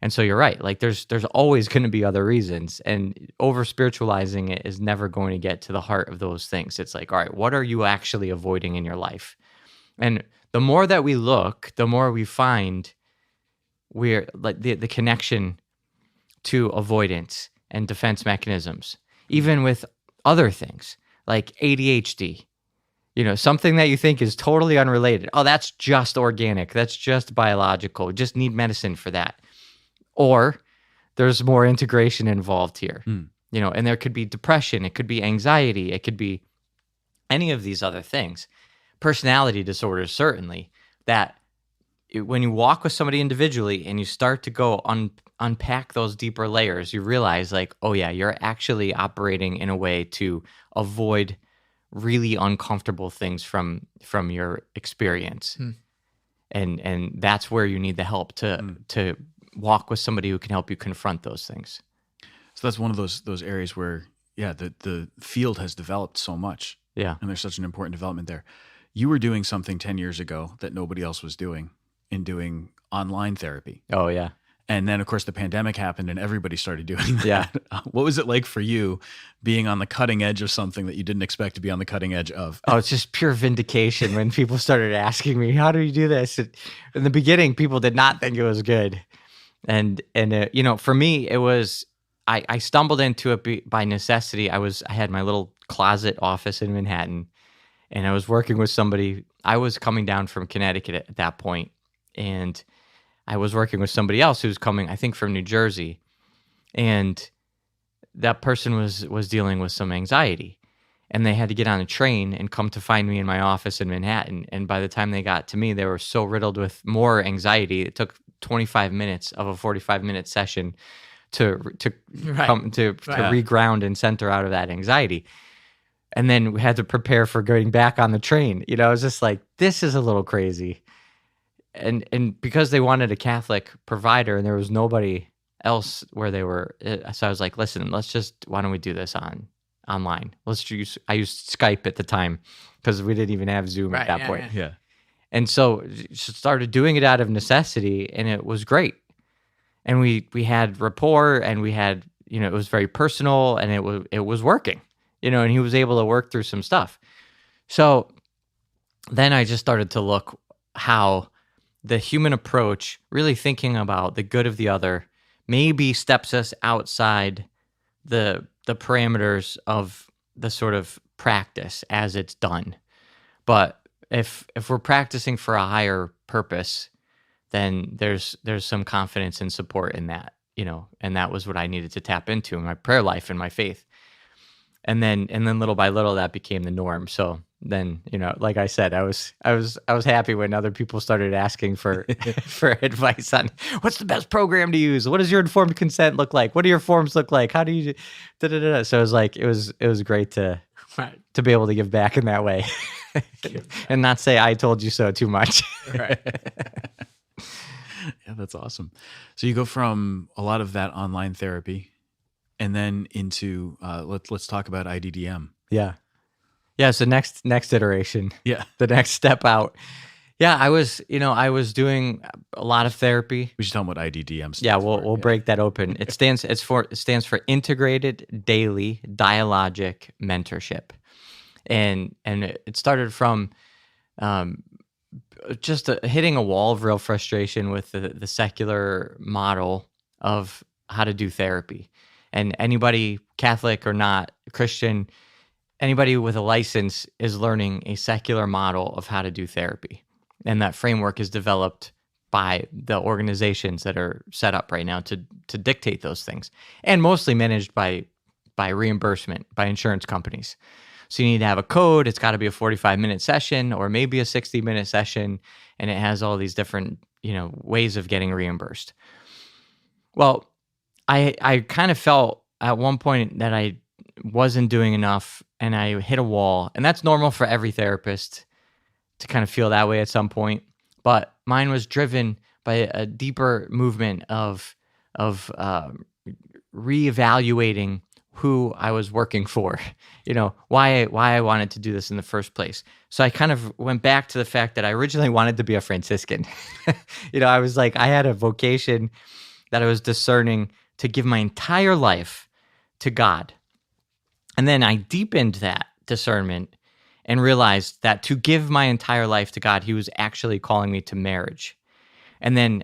And so you're right. Like there's always going to be other reasons, and over spiritualizing it is never going to get to the heart of those things. It's like, all right, what are you actually avoiding in your life? And the more that we look, the more we find we're like the connection to avoidance and defense mechanisms, even with other things like ADHD, something that you think is totally unrelated. Oh, that's just organic. That's just biological. We just need medicine for that. Or there's more integration involved here, and there could be depression. It could be anxiety. It could be any of these other things. Personality disorders, certainly, that when you walk with somebody individually and you start to go unpack those deeper layers, you realize like, oh yeah, you're actually operating in a way to avoid really uncomfortable things from your experience. And that's where you need the help to walk with somebody who can help you confront those things. So that's one of those areas where, yeah, the field has developed so much. Yeah. And there's such an important development there. You were doing something 10 years ago that nobody else was doing, in doing online therapy. Oh, yeah. And then, of course, the pandemic happened and everybody started doing that. Yeah. What was it like for you being on the cutting edge of something that you didn't expect to be on the cutting edge of? Oh, it's just pure vindication when people started asking me, how do you do this? In the beginning, people did not think it was good. And for me, it was, I stumbled into it by necessity. I had my little closet office in Manhattan, and I was working with somebody. I was coming down from Connecticut at that point, and I was working with somebody else who was coming, I think, from New Jersey, and that person was dealing with some anxiety, and they had to get on a train and come to find me in my office in Manhattan. And by the time they got to me, they were so riddled with more anxiety. It took 25 minutes of a 45-minute session to come to reground and center out of that anxiety. And then we had to prepare for going back on the train. It was just like, this is a little crazy. And because they wanted a Catholic provider and there was nobody else where they were, so I was like, listen, why don't we do this online? I used Skype at the time because we didn't even have Zoom at that point. Yeah. And so started doing it out of necessity, and it was great. And we had rapport, and we had, it was very personal, and it was working, and he was able to work through some stuff. So then I just started to look how the human approach, really thinking about the good of the other, maybe steps us outside the parameters of the sort of practice as it's done. But if we're practicing for a higher purpose, then there's some confidence and support in that, and that was what I needed to tap into in my prayer life and my faith. And then little by little that became the norm. So then, like I said, I was happy when other people started asking for advice on what's the best program to use. What does your informed consent look like? What do your forms look like? How do you So it was like it was great to be able to give back in that way. And not say I told you so too much. Right. Yeah, that's awesome. So you go from a lot of that online therapy and then into let's talk about IDDM. Yeah. Yeah. So next iteration, Yeah. the next step out. Yeah, I was doing a lot of therapy. We should tell them what IDDM stands Yeah, for. we'll break that open. It stands for Integrated Daily Dialogic Mentorship, and it started from just hitting a wall of real frustration with the secular model of how to do therapy, and anybody, Catholic or not, Christian, anybody with a license is learning a secular model of how to do therapy. And that framework is developed by the organizations that are set up right now to dictate those things, and mostly managed by reimbursement, by insurance companies. So you need to have a code. It's got to be a 45-minute session or maybe a 60-minute session, and it has all these different ways of getting reimbursed. Well, I kind of felt at one point that I wasn't doing enough, and I hit a wall, and that's normal for every therapist to kind of feel that way at some point. But mine was driven by a deeper movement of reevaluating who I was working for, why I wanted to do this in the first place. So I kind of went back to the fact that I originally wanted to be a Franciscan. I was like, I had a vocation that I was discerning to give my entire life to God. And then I deepened that discernment and realized that to give my entire life to God, he was actually calling me to marriage. And then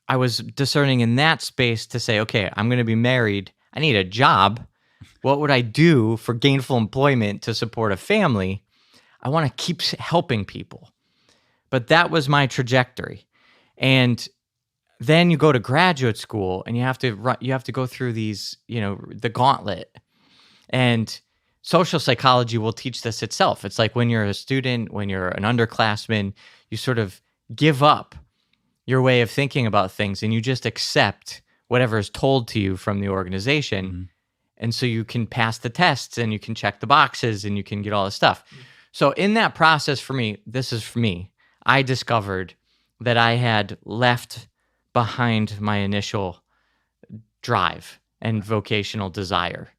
I was discerning in that space to say, okay, I'm going to be married. I need a job. What would I do for gainful employment to support a family? I want to keep helping people. But that was my trajectory. And then you go to graduate school and you have to go through these, the gauntlet. And social psychology will teach this itself. It's like when you're a student, when you're an underclassman, you sort of give up your way of thinking about things and you just accept whatever is told to you from the organization. Mm-hmm. And so you can pass the tests and you can check the boxes and you can get all this stuff. So in that process for me, I discovered that I had left behind my initial drive and vocational desire,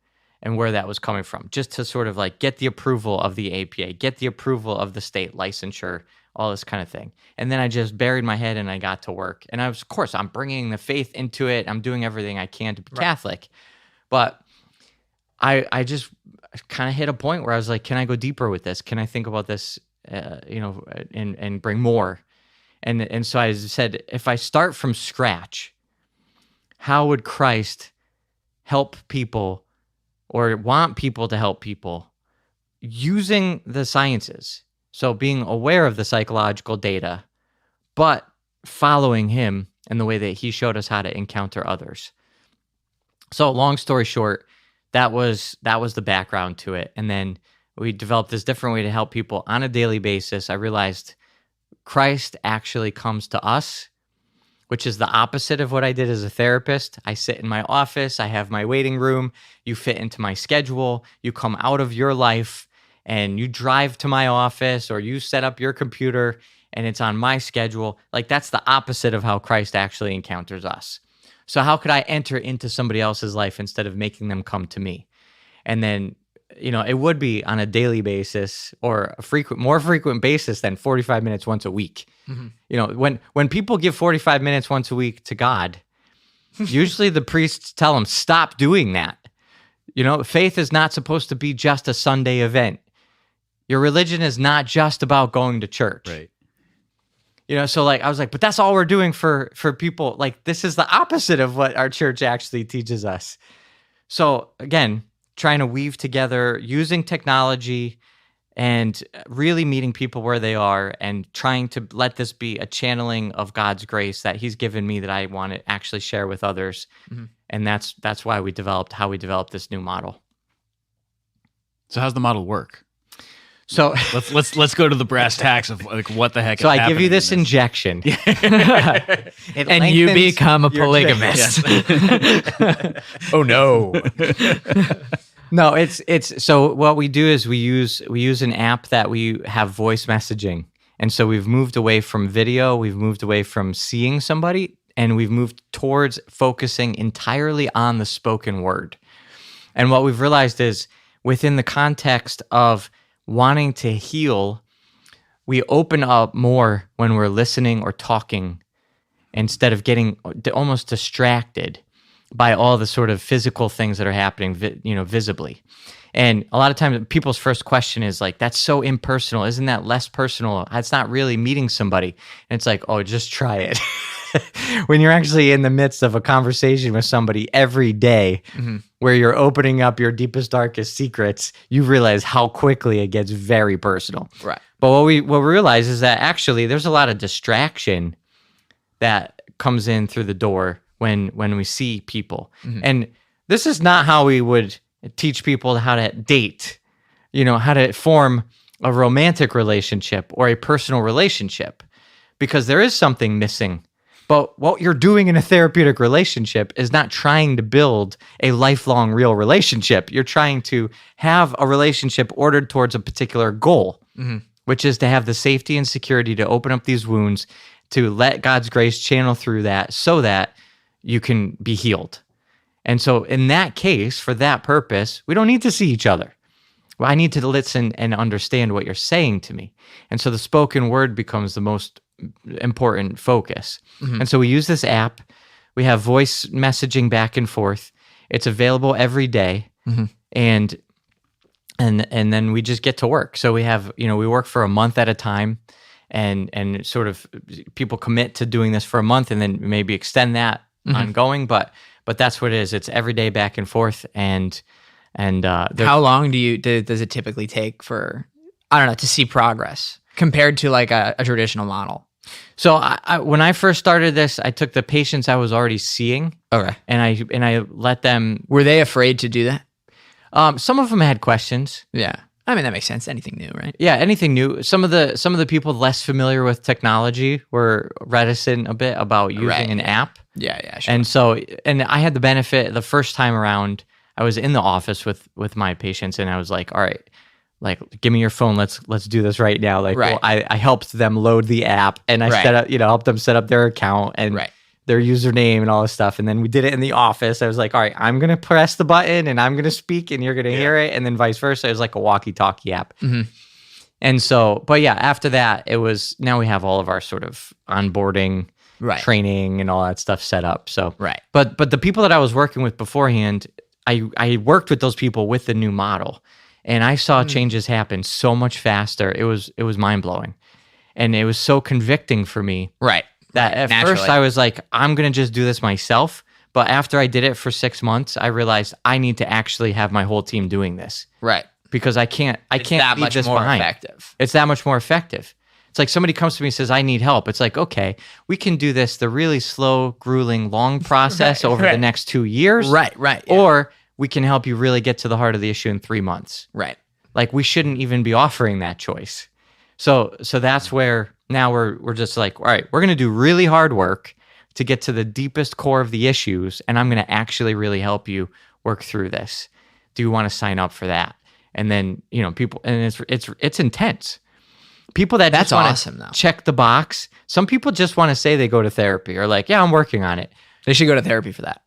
and where that was coming from, just to sort of like get the approval of the APA, get the approval of the state licensure, all this kind of thing. And then I just buried my head and I got to work. And of course, I'm bringing the faith into it. I'm doing everything I can to be Catholic. But I just kind of hit a point where I was like, can I go deeper with this? Can I think about this, and bring more? And so I said, if I start from scratch, how would Christ help people or want people to help people using the sciences? So being aware of the psychological data, but following him in the way that he showed us how to encounter others. So long story short, that was the background to it. And then we developed this different way to help people on a daily basis. I realized Christ actually comes to us, which is the opposite of what I did as a therapist. I sit in my office, I have my waiting room, you fit into my schedule, you come out of your life and you drive to my office or you set up your computer and it's on my schedule. Like that's the opposite of how Christ actually encounters us. So how could I enter into somebody else's life instead of making them come to me? And then, it would be on a daily basis or a more frequent basis than 45 minutes once a week. Mm-hmm. When people give 45 minutes once a week to God, usually the priests tell them, stop doing that. Faith is not supposed to be just a Sunday event. Your religion is not just about going to church. Right. So like I was like, but that's all we're doing for people. Like this is the opposite of what our church actually teaches us. So again, trying to weave together using technology and really meeting people where they are and trying to let this be a channeling of God's grace that he's given me that I want to actually share with others. Mm-hmm. And that's why we developed this new model. So how's the model work? So let's go to the brass tacks of like what the heck. So I give you this injection, and you become a polygamist. Oh no! No, it's so what we do is we use an app that we have voice messaging, And so we've moved away from video, we've moved away from seeing somebody, and we've moved towards focusing entirely on the spoken word. And what we've realized is within the context of wanting to heal, we open up more when we're listening or talking instead of getting almost distracted by all the sort of physical things that are happening, visibly. And a lot of times people's first question is like, that's so impersonal. Isn't that less personal? It's not really meeting somebody. And it's like, oh, just try it. When you're actually in the midst of a conversation with somebody every day, where you're opening up your deepest, darkest secrets, you realize how quickly it gets very personal. Right. But what we realize is that actually there's a lot of distraction that comes in through the door when we see people. And this is not how we would teach people how to date, how to form a romantic relationship or a personal relationship, because there is something missing. But what you're doing in a therapeutic relationship is not trying to build a lifelong real relationship. You're trying to have a relationship ordered towards a particular goal, which is to have the safety and security to open up these wounds, to let God's grace channel through that so that you can be healed. And so in that case, for that purpose, we don't need to see each other. Well, I need to listen and understand what you're saying to me. And so the spoken word becomes the most important focus. And so we use this app. We have voice messaging back and forth. It's available every day. And then we just get to work. So we have, we work for a month at a time, and sort of people commit to doing this for a month and then maybe extend that ongoing. But that's what it is. It's every day back and forth. And how long does it typically take for, I don't know, to see progress compared to like a traditional model? So when I first started this, I took the patients I was already seeing. Okay. And I let them. Were they afraid to do that? Some of them had questions. Yeah. I mean, that makes sense. Anything new, right? Yeah, anything new. Some of the people less familiar with technology were reticent a bit about using an app. Yeah, sure. And I had the benefit the first time around. I was in the office with my patients, and I was like, all right, like, give me your phone. Let's do this right now. Like, well, I helped them load the app, and I set up, helped them set up their account and their username and all this stuff. And then we did it in the office. I was like, all right, I'm going to press the button and I'm going to speak and you're going to hear it. And then vice versa. It was like a walkie-talkie app. And so, but yeah, after that, it was, now we have all of our sort of onboarding, training and all that stuff set up. So, but the people that I was working with beforehand, I worked with those people with the new model, and I saw changes happen so much faster. It was mind-blowing. And it was so convicting for me. That at first I was like, I'm going to just do this myself. But after I did it for 6 months, I realized I need to actually have my whole team doing this. Because I can't that leave much this more behind. effective. It's that much more effective. It's like somebody comes to me and says, I need help. It's like, okay, we can do this, the really slow, grueling, long process over the next 2 years. Or we can help you really get to the heart of the issue in 3 months. Like, we shouldn't even be offering that choice. So that's where now we're just like, all right, we're going to do really hard work to get to the deepest core of the issues, and I'm going to actually really help you work through this. Do you want to sign up for that? And then, people, and it's intense. People that That's just want awesome, to though. check the box. Some people just want to say they go to therapy, or like, yeah, I'm working on it. They should go to therapy for that.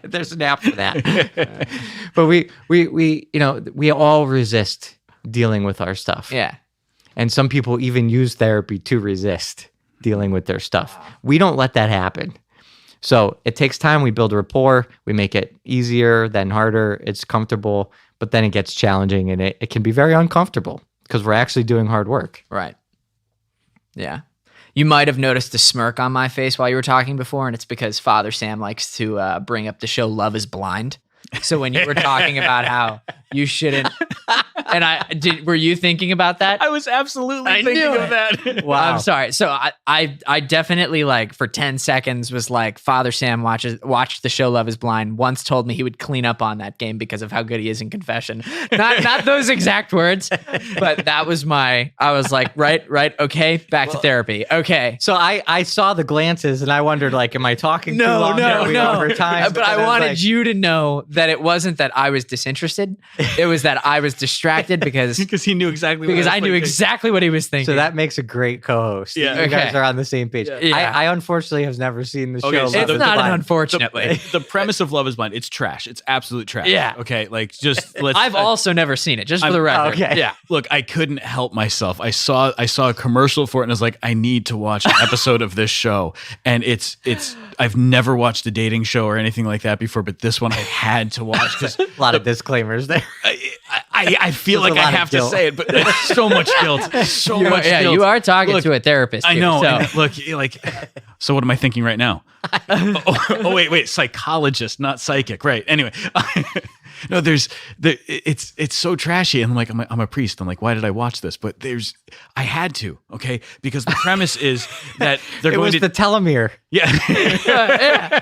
There's an app for that. But we all resist dealing with our stuff. And some people even use therapy to resist dealing with their stuff. We don't let that happen. So it takes time. We build rapport. We make it easier, then harder. It's comfortable, but then it gets challenging, and it can be very uncomfortable because we're actually doing hard work. Yeah. You might have noticed a smirk on my face while you were talking before, and it's because Father Sam likes to bring up the show Love is Blind. So when you were talking about how you shouldn't, and were you thinking about that? I was absolutely thinking of that. Wow. I'm sorry. So I definitely, like, for 10 seconds was like, Father Sam watched the show Love is Blind, once told me he would clean up on that game because of how good he is in confession. Not those exact words, but that was I was like, right, okay, back to therapy. Okay. So I saw the glances and I wondered, like, am I talking too long? No. Over time? But I wanted you to know that it wasn't that I was disinterested. It was that I was distracted distracted because because he knew exactly I knew exactly what he was thinking. So that makes a great co-host. Yeah. You guys Okay. are on the same page. Yeah. I unfortunately have never seen the show. Okay, so it's the- not an Blind. unfortunately. the premise of Love Is Blind. It's trash. It's absolute trash. Yeah. Okay. Like just let's. I've also never seen it, just for the record. okay. Yeah. Look, I couldn't help myself. I saw a commercial for it, and I was like, I need to watch an episode of this show. And it's. I've never watched a dating show or anything like that before, but this one I had to watch because A lot of disclaimers there. I feel There's like a I lot of have to guilt. say it, but there's so much guilt. So much Yeah, guilt. you are talking Look, to a therapist. I here, know. so- And look, like, so what am I thinking right now? Wait, psychologist, not psychic, right? Anyway, no, it's so trashy, and I'm a priest. I'm like, why did I watch this? But I had to, okay, because the premise is that they're It going was to the telomere. yeah.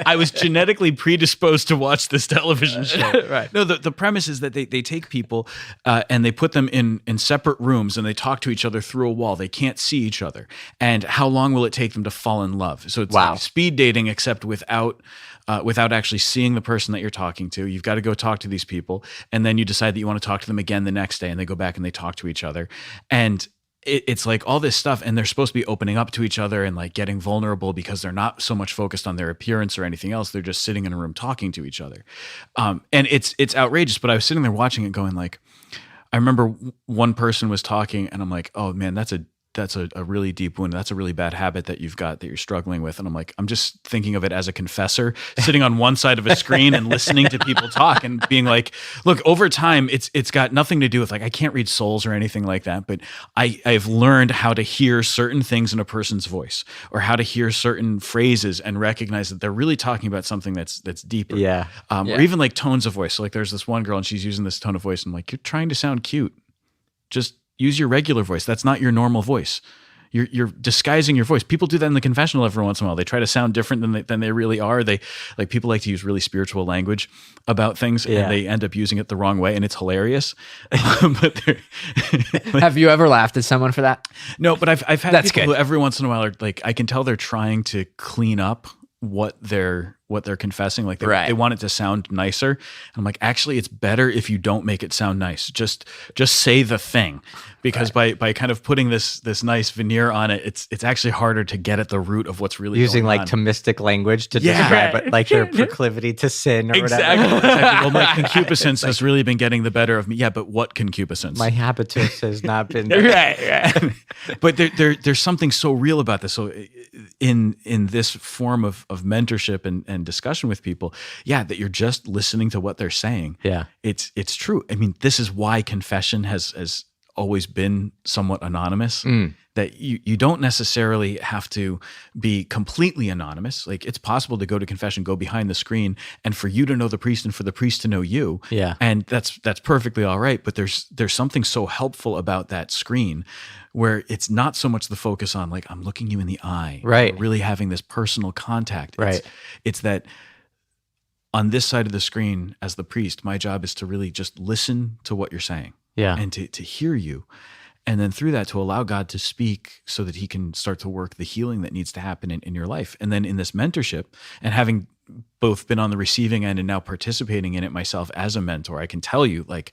I was genetically predisposed to watch this television show. Right. No, the premise is that they take people and they put them in separate rooms and they talk to each other through a wall. They can't see each other. And how long will it take them to fall in love? So it's Wow. like speed dating, except without actually seeing the person that you're talking to. You've got to go talk to these people, and then you decide that you want to talk to them again the next day, and they go back and they talk to each other. And it's like all this stuff, and they're supposed to be opening up to each other and like getting vulnerable because they're not so much focused on their appearance or anything else. They're just sitting in a room talking to each other. And it's outrageous, but I was sitting there watching it going like, I remember one person was talking and I'm like, oh man, that's a really deep wound. That's a really bad habit that you've got that you're struggling with. And I'm like, I'm just thinking of it as a confessor sitting on one side of a screen and listening to people talk and being like, look, over time, it's got nothing to do with like, I can't read souls or anything like that, but I've learned how to hear certain things in a person's voice or how to hear certain phrases and recognize that they're really talking about something that's deeper. Yeah. Or even like tones of voice. So like there's this one girl and she's using this tone of voice and I'm like, you're trying to sound cute. Just use your regular voice. That's not your normal voice. You're disguising your voice. People do that in the confessional every once in a while. They try to sound different than they really are. People like to use really spiritual language about things, and they end up using it the wrong way, and it's hilarious. But Have you ever laughed at someone for that? no, but I've had That's people good. who every once in a while are like, I can tell they're trying to clean up what they're confessing. Like Right. they want it to sound nicer. And I'm like, actually, it's better if you don't make it sound nice. Just say the thing, because by kind of putting this nice veneer on it, it's actually harder to get at the root of what's really Using going like on. Thomistic language to Yeah. describe it, like their proclivity to sin or Exactly. whatever. Well, my concupiscence has really been getting the better of me. Yeah, but what concupiscence? My habitus has not been. right. But there's something so real about this. So in this form of mentorship and discussion with people, that you're just listening to what they're saying. Yeah. It's true. I mean, this is why confession has always been somewhat anonymous. That you don't necessarily have to be completely anonymous. Like it's possible to go to confession, go behind the screen, and for you to know the priest and for the priest to know you. Yeah. And that's perfectly all right. But there's something so helpful about that screen where it's not so much the focus on like, I'm looking you in the eye. Right. We're really having this personal contact. Right. It's that on this side of the screen, as the priest, my job is to really just listen to what you're saying. Yeah. And to hear you. And then through that, to allow God to speak so that he can start to work the healing that needs to happen in your life. And then in this mentorship, and having both been on the receiving end and now participating in it myself as a mentor, I can tell you, like,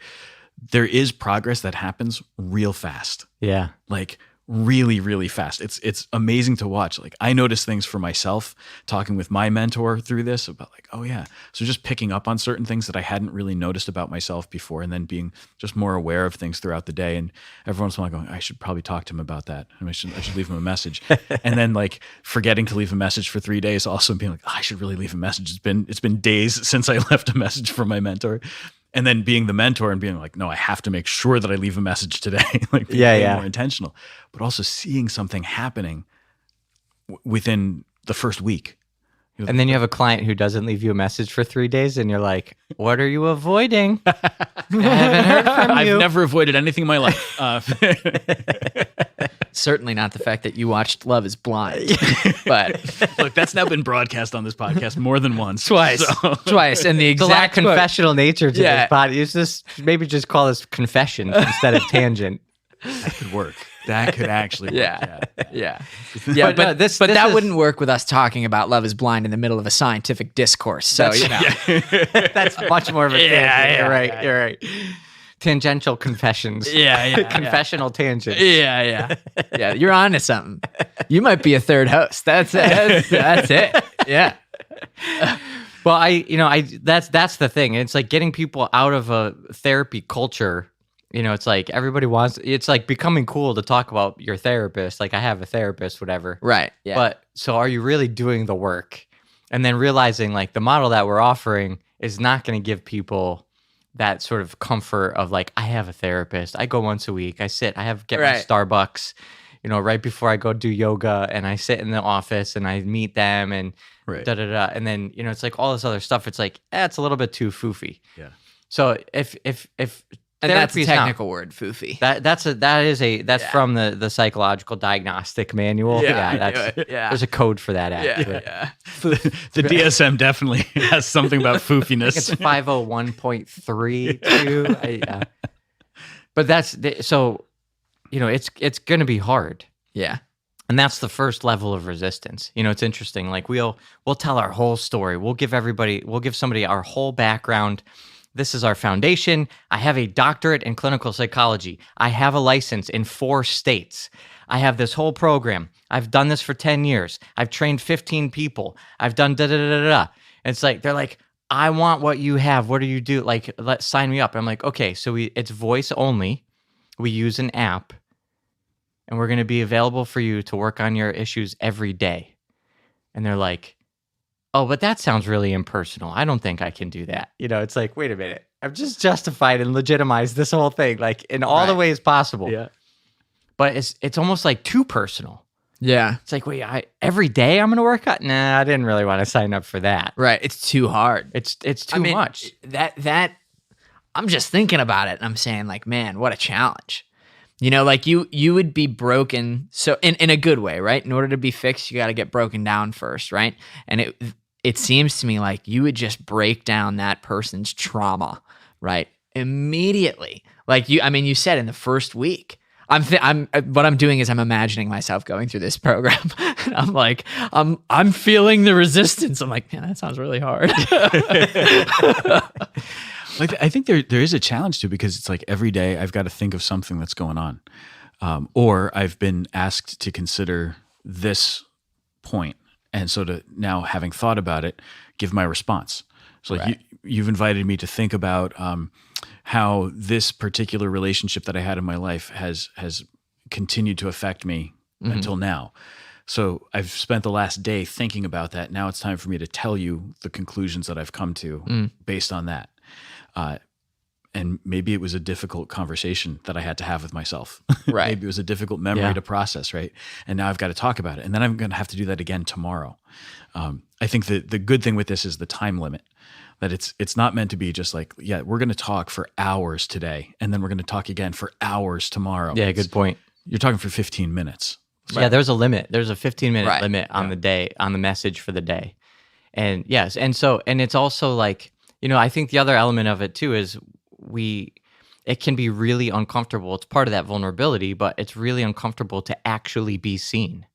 there is progress that happens real fast. Yeah. Like really, really fast. It's amazing to watch. Like I notice things for myself talking with my mentor through this about like, oh yeah. So just picking up on certain things that I hadn't really noticed about myself before, and then being just more aware of things throughout the day. And every once in a while going, I should probably talk to him about that. I should leave him a message. And then like forgetting to leave a message for 3 days, also being like, I should really leave a message. It's been days since I left a message for my mentor. And then being the mentor and being like, no, I have to make sure that I leave a message today. Like being way more intentional, but also seeing something happening within the first week. And then you have a client who doesn't leave you a message for 3 days, and you're like, "What are you avoiding?" I haven't heard from you. I've never avoided anything in my life. Certainly not the fact that you watched Love Is Blind, but Look, that's now been broadcast on this podcast more than once. twice, and the It's a lot of exact quote- confessional nature to Yeah. this body. It's just maybe just call this confession instead of tangent. That could work. That could actually work. Yeah. But no, this that is- wouldn't work with us talking about Love Is Blind in the middle of a scientific discourse. So, That's much more of a tangent. You're right. tangential confessions. Yeah. Confessional tangents. Yeah. You're on to something. You might be a third host. That's it. Yeah. Well, that's the thing. It's like getting people out of a therapy culture. It's like everybody wants. It's like becoming cool to talk about your therapist. Like I have a therapist, whatever. Right. Yeah. But so are you really doing the work? And then realizing like the model that we're offering is not going to give people that sort of comfort of like, I have a therapist. I go once a week. I get my Starbucks, right before I go do yoga, and I sit in the office and I meet them and da-da-da. And then, it's like all this other stuff. It's like, it's a little bit too foofy. Yeah. So if and that's a therapy's technical word, foofy. That's from the psychological diagnostic manual. Yeah. There's a code for that actually. Yeah. The DSM definitely has something about foofiness. It's 501.32. But that's so, it's going to be hard. Yeah. And that's the first level of resistance. It's interesting. Like we'll tell our whole story. We'll give somebody our whole background. This is our foundation. I have a doctorate in clinical psychology. I have a license in 4 states. I have this whole program. I've done this for 10 years. I've trained 15 people. I've done da-da-da-da-da. It's like, they're like, I want what you have. What do you do? Like, sign me up. I'm like, okay, so it's voice only. We use an app, and we're going to be available for you to work on your issues every day. And they're like, oh, but that sounds really impersonal. I don't think I can do that. It's like, wait a minute. I've just justified and legitimized this whole thing, like in all the ways possible. Yeah. But it's almost like too personal. Yeah. It's like, wait, every day I'm going to work out? Nah, I didn't really want to sign up for that. Right. It's too hard. It's too much. That I'm just thinking about it and I'm saying like, man, what a challenge. Like you would be broken. So in a good way, right? In order to be fixed, you got to get broken down first, right? And it seems to me like you would just break down that person's trauma, right? Immediately. Like you said in the first week, what I'm doing is I'm imagining myself going through this program and I'm like, I'm feeling the resistance. I'm like, man, that sounds really hard. Like I think there is a challenge too, because it's like every day I've got to think of something that's going on, or I've been asked to consider this point, and so to now having thought about it, give my response. So like you've invited me to think about how this particular relationship that I had in my life has continued to affect me until now. So I've spent the last day thinking about that. Now it's time for me to tell you the conclusions that I've come to based on that. And maybe it was a difficult conversation that I had to have with myself. Right. Maybe it was a difficult memory to process, right? And now I've got to talk about it. And then I'm going to have to do that again tomorrow. I think that the good thing with this is the time limit, that it's not meant to be just like, yeah, we're going to talk for hours today, and then we're going to talk again for hours tomorrow. Yeah, good point. You're talking for 15 minutes. Yeah, there's a limit. There's a 15-minute limit on the day, on the message for the day. And yes, and it's also like, I think the other element of it too is it can be really uncomfortable. It's part of that vulnerability, but it's really uncomfortable to actually be seen.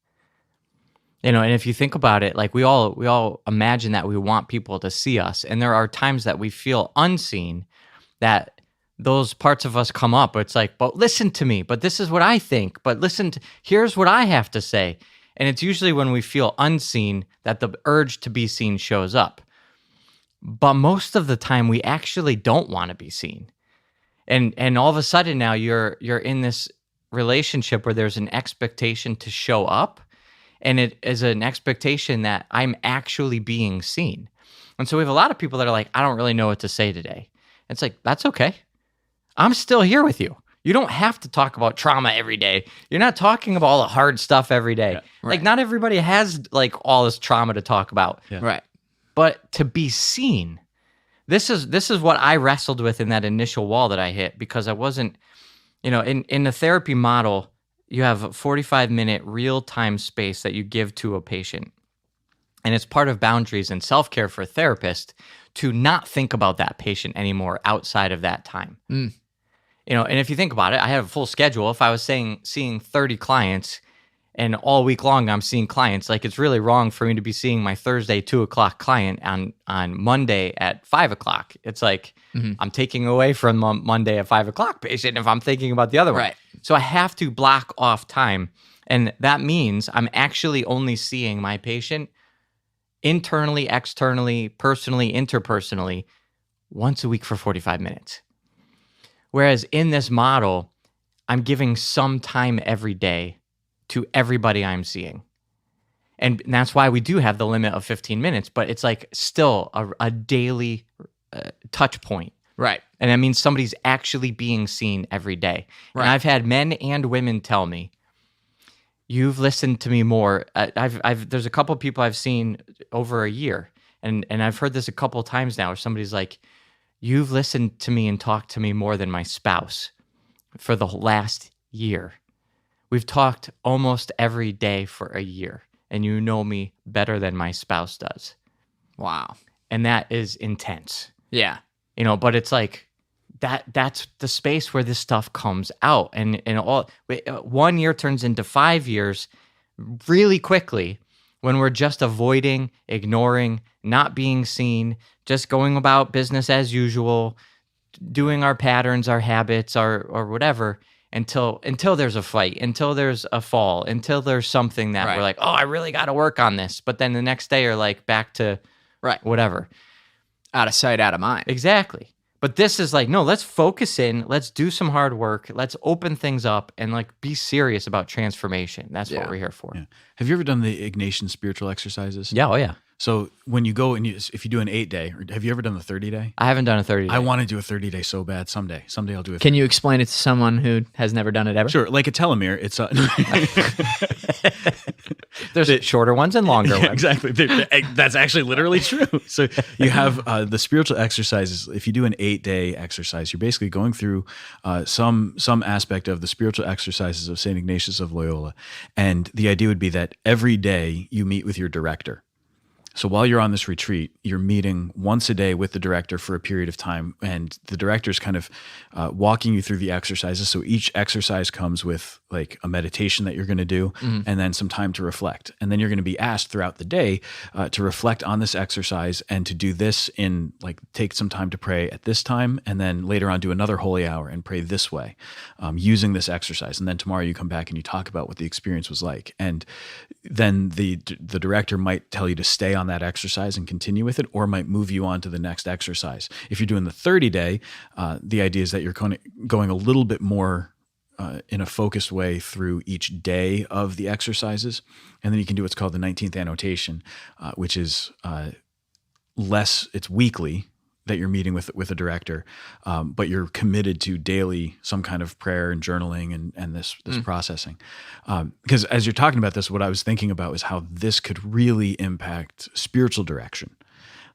And if you think about it, like we all imagine that we want people to see us, and there are times that we feel unseen, that those parts of us come up. It's like, but listen to me, but this is what I think, but here's what I have to say. And it's usually when we feel unseen that the urge to be seen shows up. But most of the time we actually don't want to be seen. And all of a sudden now you're in this relationship where there's an expectation to show up, and it is an expectation that I'm actually being seen. And so we have a lot of people that are like, I don't really know what to say today. It's like, that's okay. I'm still here with you. You don't have to talk about trauma every day. You're not talking about all the hard stuff every day. Yeah, right. Like not everybody has like all this trauma to talk about. Yeah. Right. But to be seen, this is what I wrestled with in that initial wall that I hit, because I wasn't, in the therapy model, you have a 45-minute real-time space that you give to a patient. And it's part of boundaries and self-care for a therapist to not think about that patient anymore outside of that time. And if you think about it, I have a full schedule. If I was seeing 30 clients and all week long I'm seeing clients. Like, it's really wrong for me to be seeing my Thursday 2:00 client on Monday at 5:00. It's like I'm taking away from Monday at 5:00 patient if I'm thinking about the other one. Right. So I have to block off time, and that means I'm actually only seeing my patient internally, externally, personally, interpersonally once a week for 45 minutes. Whereas in this model, I'm giving some time every day to everybody I'm seeing. And that's why we do have the limit of 15 minutes, but it's like still a daily touch point. Right. And that means somebody's actually being seen every day. Right. And I've had men and women tell me, you've listened to me more. There's a couple of people I've seen over a year, and I've heard this a couple of times now, where somebody's like, you've listened to me and talked to me more than my spouse for the last year. We've talked almost every day for a year, and you know me better than my spouse does. Wow. And that is intense. Yeah. But it's like that's the space where this stuff comes out, and all 1 year turns into 5 years really quickly when we're just avoiding, ignoring, not being seen, just going about business as usual, doing our patterns, our habits, or whatever, until there's a fight, until there's a fall, until there's something that Right. we're like, oh, I really got to work on this. But then the next day you're like back to whatever. Out of sight, out of mind. Exactly. But this is like, no, let's focus in. Let's do some hard work. Let's open things up and like be serious about transformation. That's what we're here for. Yeah. Have you ever done the Ignatian spiritual exercises? Yeah. Oh, yeah. So when you go and if you do an 8-day, or have you ever done the 30-day? I haven't done a 30 day. I want to do a 30-day so bad someday. Someday I'll do it. Can you explain it to someone who has never done it ever? Sure, like a telomere. It's There's shorter ones and longer ones. Exactly. That's actually literally true. So you have the spiritual exercises. If you do an 8-day exercise, you're basically going through some aspect of the spiritual exercises of St. Ignatius of Loyola. And the idea would be that every day you meet with your director. So while you're on this retreat, you're meeting once a day with the director for a period of time, and the director's kind of walking you through the exercises. So each exercise comes with like a meditation that you're going to do, and then some time to reflect. And then you're going to be asked throughout the day to reflect on this exercise and to do this in like take some time to pray at this time, and then later on do another holy hour and pray this way using this exercise. And then tomorrow you come back and you talk about what the experience was like. And then the director might tell you to stay on that exercise and continue with it, or might move you on to the next exercise. If you're doing the 30-day, the idea is that you're going a little bit more in a focused way through each day of the exercises. And then you can do what's called the 19th annotation, which is less, it's weekly that you're meeting with a director, but you're committed to daily some kind of prayer and journaling and this processing. Because as you're talking about this, what I was thinking about is how this could really impact spiritual direction.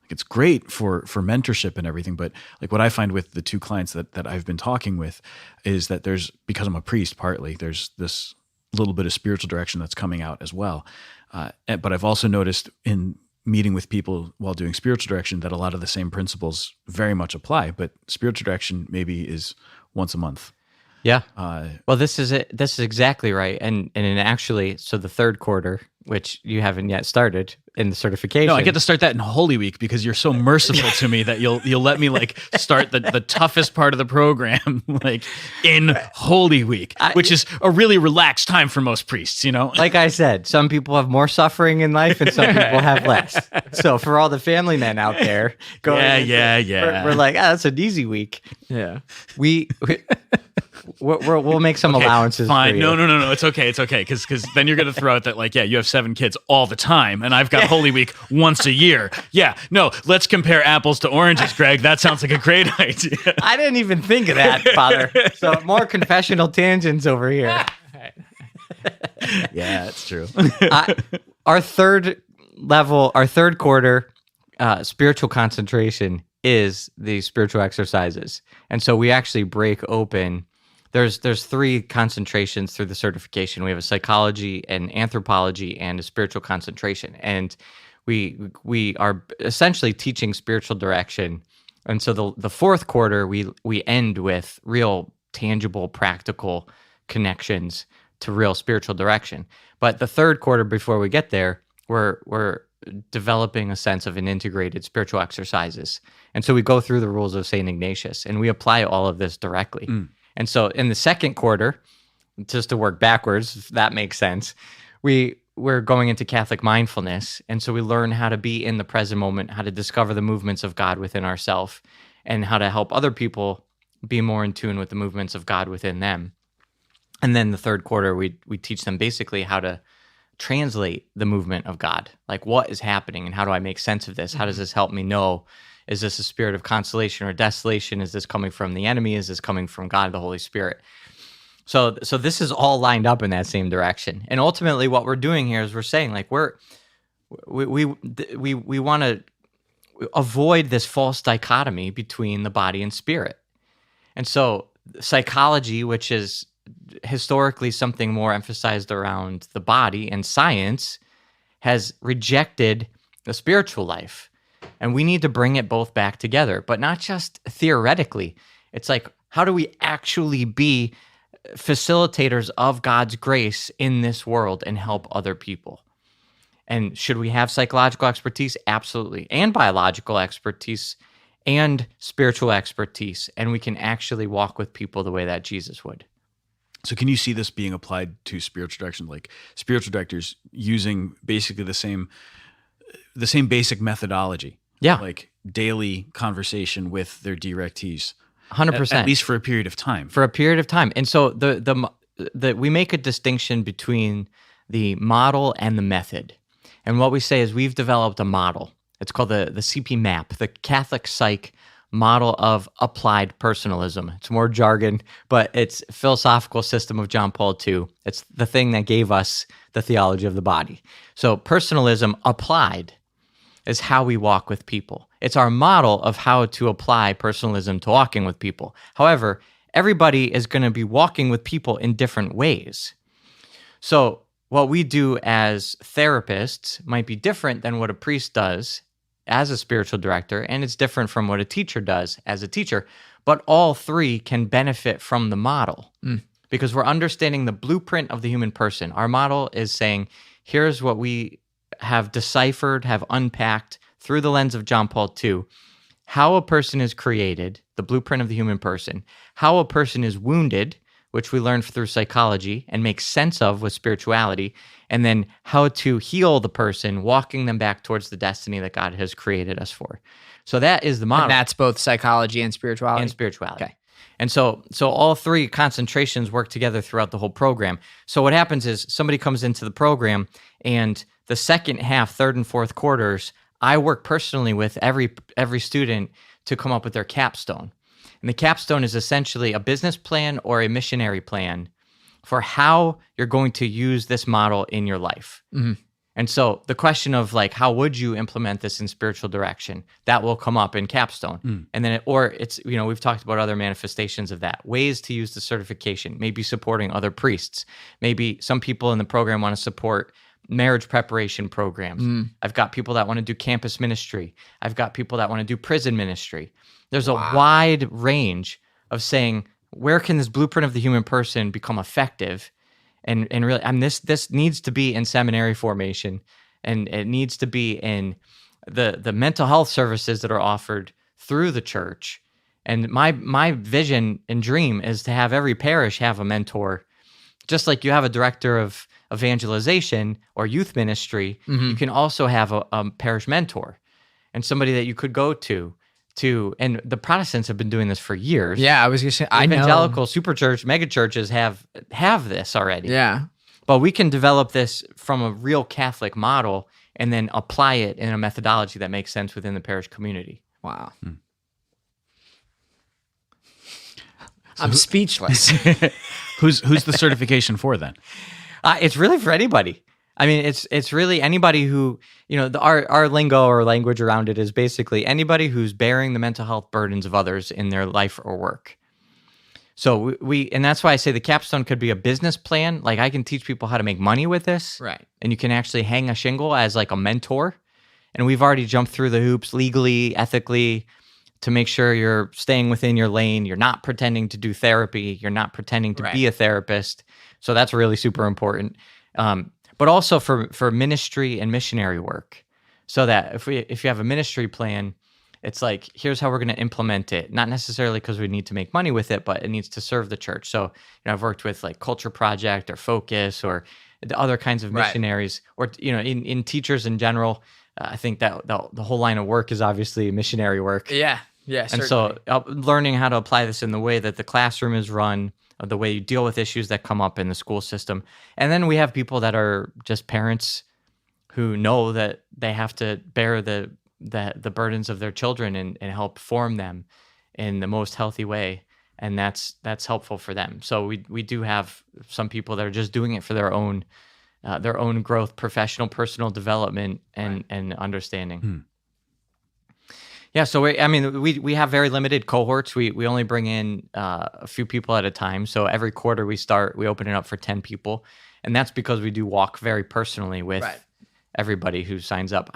Like it's great for mentorship and everything, but like what I find with the two clients that I've been talking with is that because I'm a priest partly, there's this little bit of spiritual direction that's coming out as well. But I've also noticed in meeting with people while doing spiritual direction that a lot of the same principles very much apply, but spiritual direction maybe is once a month. Yeah. Well, this is it. This is exactly right. And actually, so the third quarter, which you haven't yet started in the certification. No, I get to start that in Holy Week because you're so merciful to me that you'll let me like start the toughest part of the program like in Holy Week, which is a really relaxed time for most priests, you know? Like I said, some people have more suffering in life and some people have less. So for all the family men out there, we're like, that's an easy week. Yeah. We'll make some allowances. Fine. For you. No. It's okay. Because then you're going to throw out that like, yeah, you have 7 kids all the time, and I've got Holy Week once a year. Yeah. No, let's compare apples to oranges, Greg. That sounds like a great idea. I didn't even think of that, Father. So more confessional tangents over here. Yeah, it's true. Our third quarter spiritual concentration is the spiritual exercises. And so we actually break open. There's 3 concentrations through the certification. We have a psychology, an anthropology, and a spiritual concentration. And we are essentially teaching spiritual direction. And so the fourth quarter, we end with real tangible, practical connections to real spiritual direction. But the third quarter before we get there, we're developing a sense of an integrated spiritual exercises. And so we go through the rules of St. Ignatius and we apply all of this directly. And so in the second quarter, just to work backwards, if that makes sense, we're going into Catholic mindfulness. And so we learn how to be in the present moment, how to discover the movements of God within ourselves, and how to help other people be more in tune with the movements of God within them. And then the third quarter, we teach them basically how to translate the movement of God. Like, what is happening and how do I make sense of this? How does this help me know? Is this a spirit of consolation or desolation? Is this coming from the enemy? Is this coming from God, the Holy Spirit? So this is all lined up in that same direction. And ultimately what we're doing here is we're saying, like, we want to avoid this false dichotomy between the body and spirit. And so psychology, which is historically something more emphasized around the body, and science has rejected the spiritual life. And we need to bring it both back together, but not just theoretically. It's like, how do we actually be facilitators of God's grace in this world and help other people? And should we have psychological expertise? Absolutely. And biological expertise and spiritual expertise. And we can actually walk with people the way that Jesus would. So can you see this being applied to spiritual direction, like spiritual directors using basically the same basic methodology? Yeah. Like daily conversation with their directees. 100%. At least for a period of time. For a period of time. And so we make a distinction between the model and the method. And what we say is we've developed a model. It's called the CP MAP, the Catholic Psych Model of Applied Personalism. It's more jargon, but it's a philosophical system of John Paul II. It's the thing that gave us the theology of the body. So personalism applied is how we walk with people. It's our model of how to apply personalism to walking with people. However, everybody is going to be walking with people in different ways. So what we do as therapists might be different than what a priest does as a spiritual director, and it's different from what a teacher does as a teacher, but all three can benefit from the model because we're understanding the blueprint of the human person. Our model is saying, here's what we have deciphered, have unpacked through the lens of John Paul II, how a person is created, the blueprint of the human person, how a person is wounded, which we learned through psychology and make sense of with spirituality, and then how to heal the person, walking them back towards the destiny that God has created us for. So that is the model. And that's both psychology and spirituality? And spirituality. Okay. And so all three concentrations work together throughout the whole program. So what happens is somebody comes into the program, and the second half, third and fourth quarters, I work personally with every student to come up with their capstone. And the capstone is essentially a business plan or a missionary plan for how you're going to use this model in your life. Mm-hmm. And so the question of, like, how would you implement this in spiritual direction? That will come up in capstone. And then we've talked about other manifestations of that. Ways to use the certification, maybe supporting other priests. Maybe some people in the program want to support marriage preparation programs. I've got people that want to do campus ministry. I've got people that want to do prison ministry. There's a wide range of saying, where can this blueprint of the human person become effective? And really, this needs to be in seminary formation, and it needs to be in the mental health services that are offered through the church. And my vision and dream is to have every parish have a mentor. Just like you have a director of evangelization or youth ministry, you can also have a parish mentor and somebody that you could go to. And the Protestants have been doing this for years. Yeah, I was going to say, evangelical superchurch, megachurches have this already. Yeah. But we can develop this from a real Catholic model and then apply it in a methodology that makes sense within the parish community. Wow. I'm speechless. Who's the certification for then? It's really for anybody. I mean, it's really anybody who, our lingo or language around it is basically anybody who's bearing the mental health burdens of others in their life or work. So and that's why I say the capstone could be a business plan. Like, I can teach people how to make money with this. Right. And you can actually hang a shingle as like a mentor. And we've already jumped through the hoops legally, ethically, to make sure you're staying within your lane. You're not pretending to do therapy. You're not pretending to be a therapist. So that's really super important. But also for ministry and missionary work, so that if you have a ministry plan, it's like, here's how we're going to implement it. Not necessarily because we need to make money with it, but it needs to serve the church. So, I've worked with like Culture Project or Focus or the other kinds of missionaries, or, in teachers in general. I think that the whole line of work is obviously missionary work. Yeah. Yeah. And so learning how to apply this in the way that the classroom is run, the way you deal with issues that come up in the school system. And then we have people that are just parents who know that they have to bear the burdens of their children and help form them in the most healthy way. And that's helpful for them. So we do have some people that are just doing it for their own growth, professional, personal development, and understanding. Yeah, so we have very limited cohorts. We only bring in a few people at a time. So every quarter we open it up for 10 people, and that's because we do walk very personally with everybody who signs up.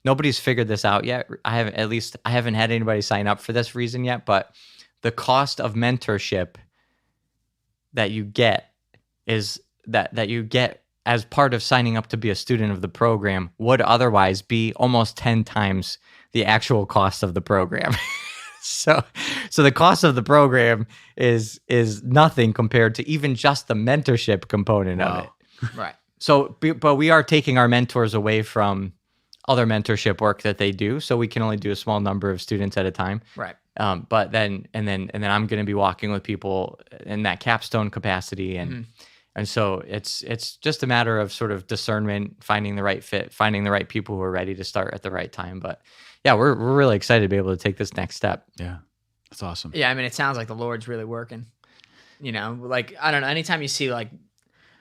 Nobody's figured this out yet. I haven't had anybody sign up for this reason yet. But the cost of mentorship that you get is that you get as part of signing up to be a student of the program would otherwise be almost 10 times the actual cost of the program. So the cost of the program is nothing compared to even just the mentorship component of it. Right. So, but we are taking our mentors away from other mentorship work that they do, so we can only do a small number of students at a time. Right. But then I'm going to be walking with people in that capstone capacity, and so it's just a matter of sort of discernment, finding the right fit, finding the right people who are ready to start at the right time. But yeah, we're really excited to be able to take this next step. Yeah, that's awesome. Yeah, I mean, it sounds like the Lord's really working. Like, I don't know, anytime you see like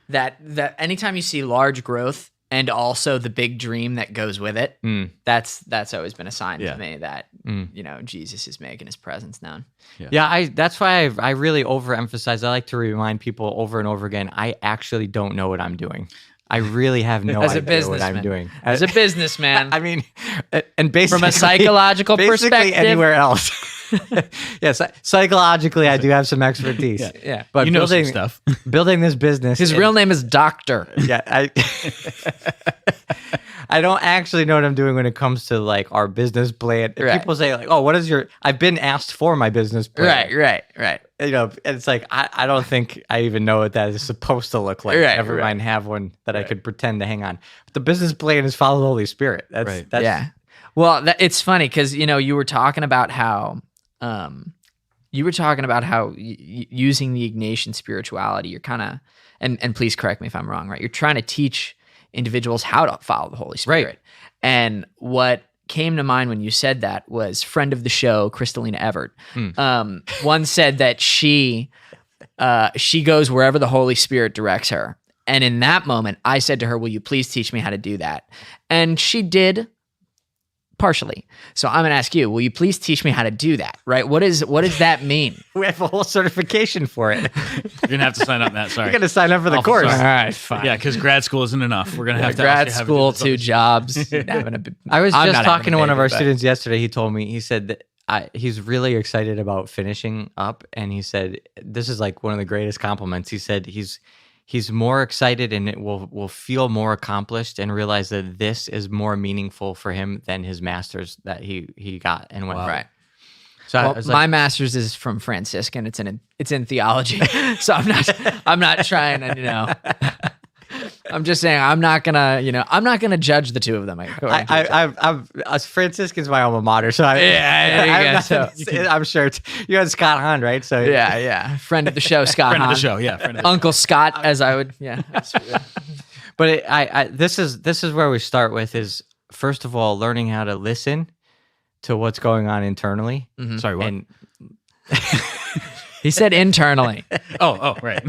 that anytime you see large growth and also the big dream that goes with it, that's always been a sign to me that Jesus is making his presence known. That's why I really overemphasize. I like to remind people over and over again, I actually don't know what I'm doing. I really have no idea what I'm doing. As a businessman. I mean, and basically from a psychological perspective, anywhere else. Yes, psychologically, I do have some expertise. Yeah. But some stuff. Building this business. His real name is Doctor. Yeah, I don't actually know what I'm doing when it comes to like our business plan. People say like, "Oh, what is your?" I've been asked for my business plan. Right. And it's like I don't think I even know what that is supposed to look like. Never mind have one that I could pretend to hang on. But the business plan is follow the Holy Spirit. That's Well, it's funny because you were talking about how using the Ignatian spirituality, you're kind of, and please correct me if I'm wrong, right? You're trying to teach individuals how to follow the Holy Spirit. Right. And what came to mind when you said that was friend of the show, Kristalina Everett. One said that she goes wherever the Holy Spirit directs her. And in that moment, I said to her, will you please teach me how to do that? And she did. Partially. So I'm going to ask you, will you please teach me how to do that? Right? What does that mean? We have a whole certification for it. You're going to have to sign up, Matt. Sorry. You're going to sign up for the course. All right, fine. Yeah, because grad school isn't enough. We're going to have to grad school, 2 jobs. I was just talking to one of our students yesterday. He told me, he said that he's really excited about finishing up. And he said, this is like one of the greatest compliments. He said he's more excited and it will feel more accomplished and realize that this is more meaningful for him than his master's that he got and went. Right. So my master's is from Franciscan. It's in theology. So I'm not trying to, I'm just saying I'm not gonna judge the two of them. Franciscan's my alma mater, so I'm sure you had Scott Hahn, right? So yeah, friend of the show, Scott friend Hahn. of the show, yeah, friend of the Uncle Scott, as I would, But this is where we start with is first of all learning how to listen to what's going on internally. Mm-hmm. Sorry, what? And he said internally. Oh, right.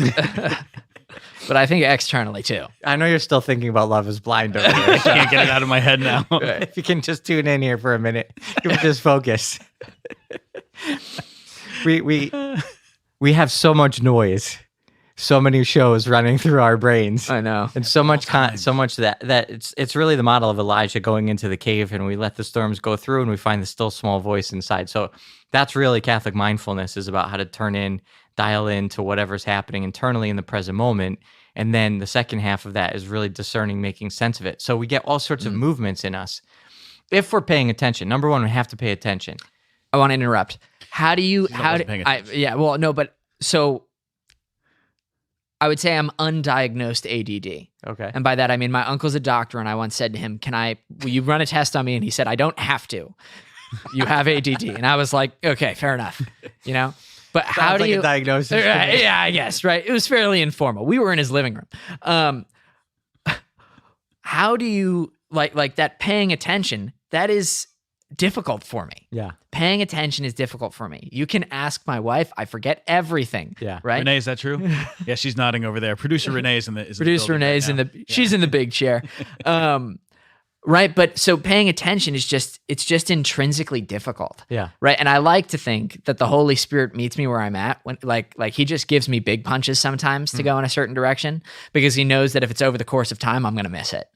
But I think externally too. I know you're still thinking about Love is Blind over there. I can't get it out of my head now. If you can just tune in here for a minute, you can just focus. We have so much noise so many shows running through our brains. I know. And so much that it's really the model of Elijah going into the cave, and we let the storms go through and we find the still small voice inside. So that's really Catholic mindfulness, is about how to dial in to whatever's happening internally in the present moment. And then the second half of that is really discerning, making sense of it. So we get all sorts of movements in us if we're paying attention. Number one, we have to pay attention. I want to interrupt. So I would say I'm undiagnosed ADD. Okay. And by that, I mean, my uncle's a doctor, and I once said to him, will you run a test on me? And he said, I don't have to. You have ADD. And I was like, okay, fair enough. But how do like you a diagnosis? Yeah, I guess, right? It was fairly informal. We were in his living room. How do you like that paying attention? That is difficult for me. Yeah. Paying attention is difficult for me. You can ask my wife. I forget everything. Yeah. Right. Renee, is that true? Yeah, she's nodding over there. Producer Renee is in the Producer building Renee's right in now. she's in the big chair. Right. But so paying attention is it's just intrinsically difficult. Yeah. Right. And I like to think that the Holy Spirit meets me where I'm at, when like he just gives me big punches sometimes to go in a certain direction, because he knows that if it's over the course of time, I'm going to miss it.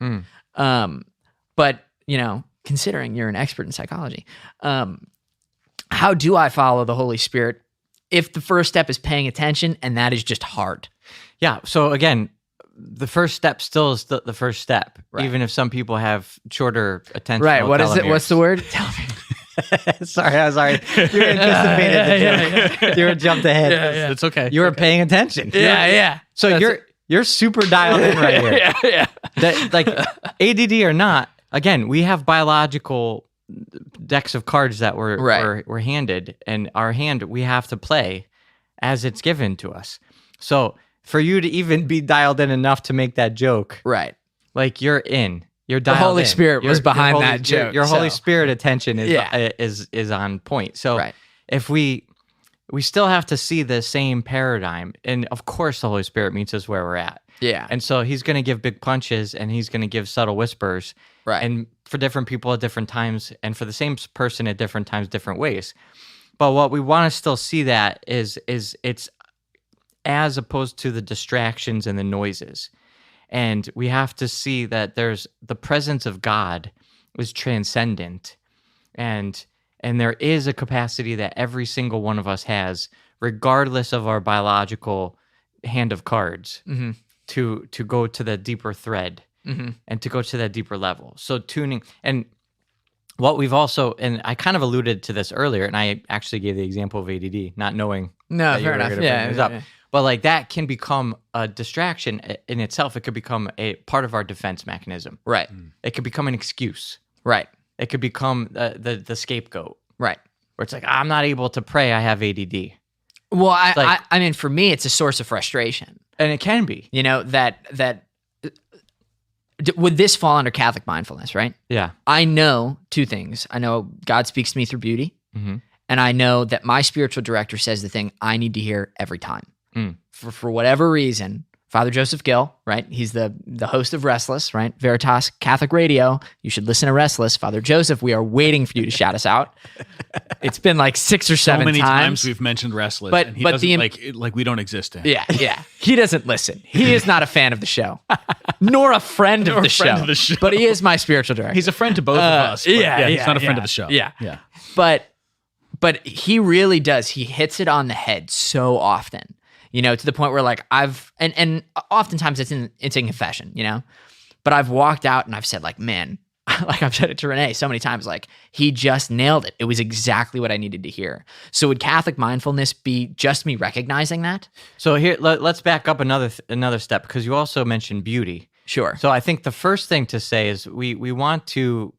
But considering you're an expert in psychology, how do I follow the Holy Spirit if the first step is paying attention, and that is just hard? Yeah. So again, the first step still is the first step, Right. even if some people have shorter attention. Right. What is it? What's the word? Tell me. Sorry. You anticipated the joke. You were jumped ahead. Yeah. It's okay. You were paying attention. Yeah. So you're super dialed in right here. Yeah. That, like, ADD or not, again, we have biological decks of cards that we're handed, and our hand we have to play as it's given to us. So for you to even be dialed in enough to make that joke, Right. like you're dialed in. The Holy Spirit was behind that joke. Your Holy so. Spirit attention is on point. So Right. if we still have to see the same paradigm, and of course the Holy Spirit meets us where we're at. Yeah. And so he's going to give big punches, and he's going to give subtle whispers. Right. And for different people at different times, and for the same person at different times, different ways. But what we want to still see that is it's as opposed to the distractions and the noises. And we have to see that there's the presence of God is transcendent. And there is a capacity that every single one of us has, regardless of our biological hand of cards, to go to the deeper thread. And to go to that deeper level. So tuning, and what we've also, and I kind of alluded to this earlier, and I actually gave the example of ADD, not knowing No, that you fair were enough. gonna bring Yeah, this yeah, up. yeah. But like that can become a distraction in itself. It could become a part of our defense mechanism. Right. It could become an excuse. Right. It could become the scapegoat, Right. where it's like, I'm not able to pray, I have ADD. Well, like- I mean, for me, it's a source of frustration. And it can be. That would this fall under Catholic mindfulness, right? Yeah. I know two things. I know God speaks to me through beauty, Mm-hmm. and I know that my spiritual director says the thing I need to hear every time. Mm. For whatever reason, Father Joseph Gill, right? He's the host of Restless, right? Veritas Catholic Radio. You should listen to Restless. Father Joseph, we are waiting for you to shout us out. It's been like 6 or 7 So many times. times we've mentioned Restless, But- and he but doesn't the- like we don't exist to him. Yeah. He doesn't listen. He is not a fan of the show, nor a friend of the show. But he is my spiritual director. He's a friend to both of us. But he's not a friend of the show. Yeah. Yeah. But he really does. He hits it on the head so often, to the point where like and oftentimes it's in confession, but I've walked out and I've said like, man, like I've said it to Renee so many times, like he just nailed it. It was exactly what I needed to hear. So would Catholic mindfulness be just me recognizing that? So here, let's back up another step, because you also mentioned beauty. Sure. So I think the first thing to say is we want to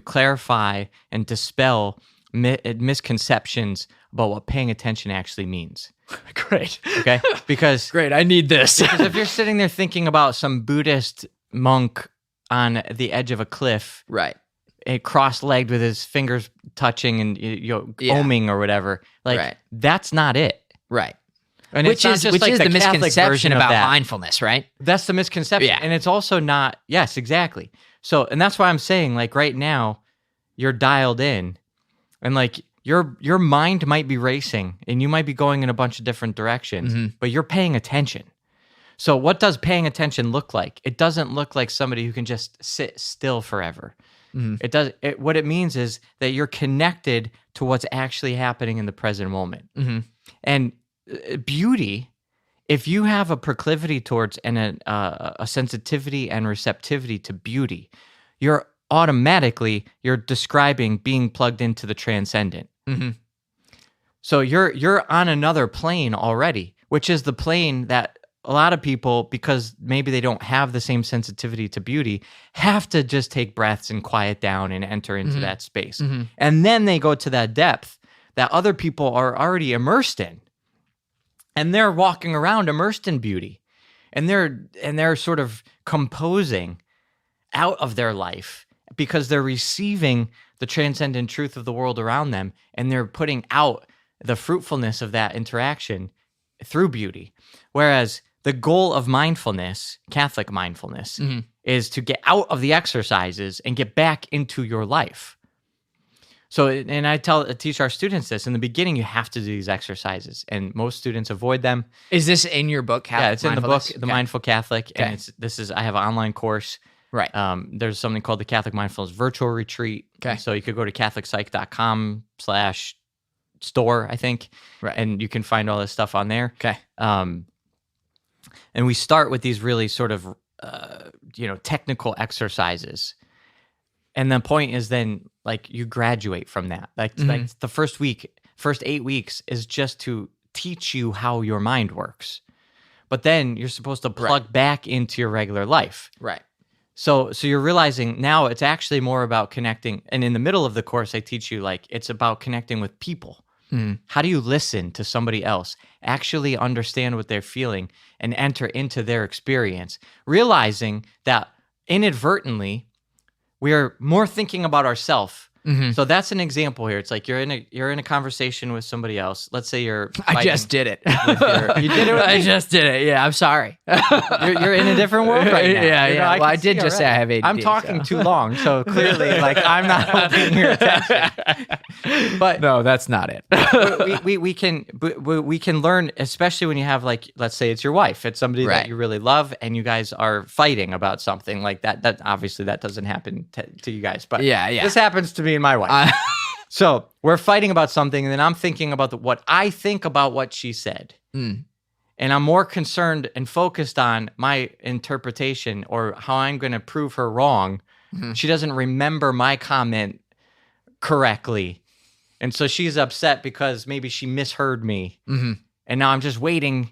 clarify and dispel misconceptions about what paying attention actually means. Great. Okay, because Great. I need this. because if you're sitting there thinking about some Buddhist monk on the edge of a cliff, Right. cross-legged with his fingers touching and Yeah. oming or whatever, like Right. that's not it. Right. And Which it's not is just like the Catholic misconception version of about that. mindfulness, right? That's the misconception. Yeah. And it's also not, yes, exactly. So, and that's why I'm saying, like, right now, you're dialed in, and like your mind might be racing and you might be going in a bunch of different directions, but you're paying attention. So what does paying attention look like? It doesn't look like somebody who can just sit still forever. What it means is that you're connected to what's actually happening in the present moment. And beauty, if you have a proclivity towards and a sensitivity and receptivity to beauty, you're describing being plugged into the transcendent. So you're on another plane already, which is the plane that a lot of people, because maybe they don't have the same sensitivity to beauty, have to just take breaths and quiet down and enter into that space. And then they go to that depth that other people are already immersed in. And they're walking around immersed in beauty. And they're sort of composing out of their life because they're receiving the transcendent truth of the world around them, and they're putting out the fruitfulness of that interaction through beauty. Whereas the goal of mindfulness, Catholic mindfulness, is to get out of the exercises and get back into your life. So, and I teach our students this. In the beginning, you have to do these exercises, and most students avoid them. Is this in your book, Catholic? Yeah, it's in the book, The Okay. Mindful Catholic, Okay. and I have an online course. Right. There's something called the Catholic Mindfulness Virtual Retreat. Okay. So you could go to catholicpsych.com/store, I think. Right. And you can find all this stuff on there. Okay. And we start with these really sort of, technical exercises. And the point is then, like, you graduate from that. Like the first 8 weeks is just to teach you how your mind works. But then you're supposed to plug back into your regular life. Right. So you're realizing now it's actually more about connecting. And in the middle of the course, I teach you, like, it's about connecting with people. How do you listen to somebody else, actually understand what they're feeling, and enter into their experience, realizing that inadvertently we are more thinking about ourselves. So that's an example here. It's like you're in a conversation with somebody else. Let's say you're I just did it. you did it with I me? just did it. Yeah, I'm sorry. You're in a different world right now. Yeah, You know, yeah. I Well, can I did see just say I have already. ADD. I'm talking too long, so clearly, like, I'm not paying your attention. But No, that's not it. we can learn, especially when you have, like, let's say it's your wife, it's somebody Right. that you really love, and you guys are fighting about something like that. That obviously that doesn't happen to you guys, but Yeah. this happens to me and my wife. So we're fighting about something, and then I'm thinking about what I think about what she said. And I'm more concerned and focused on my interpretation or how I'm going to prove her wrong. She doesn't remember my comment correctly. And so she's upset because maybe she misheard me. And now I'm just waiting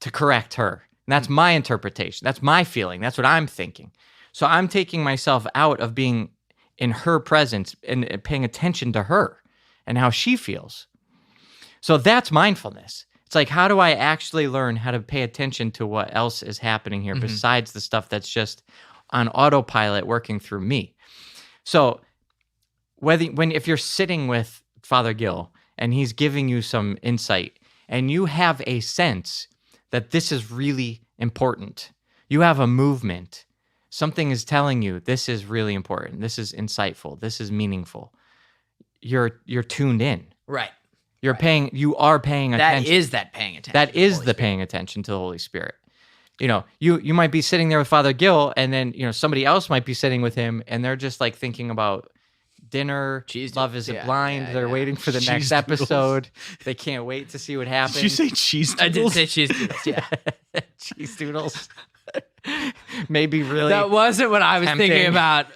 to correct her. And that's my interpretation. That's my feeling. That's what I'm thinking. So I'm taking myself out of being in her presence and paying attention to her and how she feels. So that's mindfulness. It's like, how do I actually learn how to pay attention to what else is happening here besides the stuff that's just on autopilot working through me? So if you're sitting with Father Gill and he's giving you some insight and you have a sense that this is really important, you have a movement, something is telling you this is really important, this is insightful, this is meaningful, you're tuned in. Right. You are paying attention. That is that paying attention. That to the is Holy the Spirit. paying attention to the Holy Spirit. You might be sitting there with Father Gill, and then somebody else might be sitting with him, and they're just like thinking about dinner. Cheese Love doodles. is Yeah, blind. yeah, They're yeah. waiting for the Cheese next doodles. episode. They can't wait to see what happens. Did you say cheese I did doodles? say cheese doodles. Yeah. cheese doodles? Maybe really. That wasn't what I was tempting. thinking about.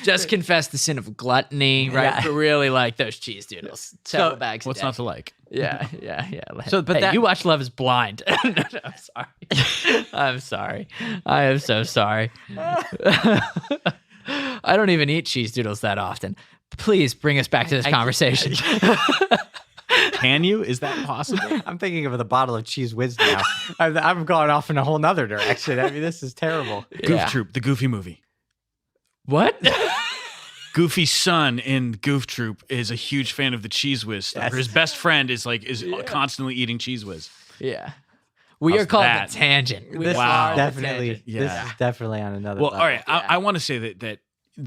Just confess the sin of gluttony, right? Yeah. But really like those cheese doodles. Several bags a What's day. not to like? Yeah. So, but Hey, that- you watch Love is Blind. No, I'm sorry. I'm sorry. I am so sorry. I don't even eat cheese doodles that often. Please bring us back to this conversation. Can you? Is that possible? I'm thinking of the bottle of Cheese Whiz now. I'm going off in a whole nother direction. I mean, this is terrible. Goof Yeah. Troop, the Goofy movie. What? Goofy's son in Goof Troop is a huge fan of the Cheese Whiz stuff. Yes. His best friend is constantly eating Cheese Whiz. Yeah. We How's are called that? the tangent. We This Wow. are is the definitely, tangent. Yeah. this is definitely on another Well, level. all right. I want to say that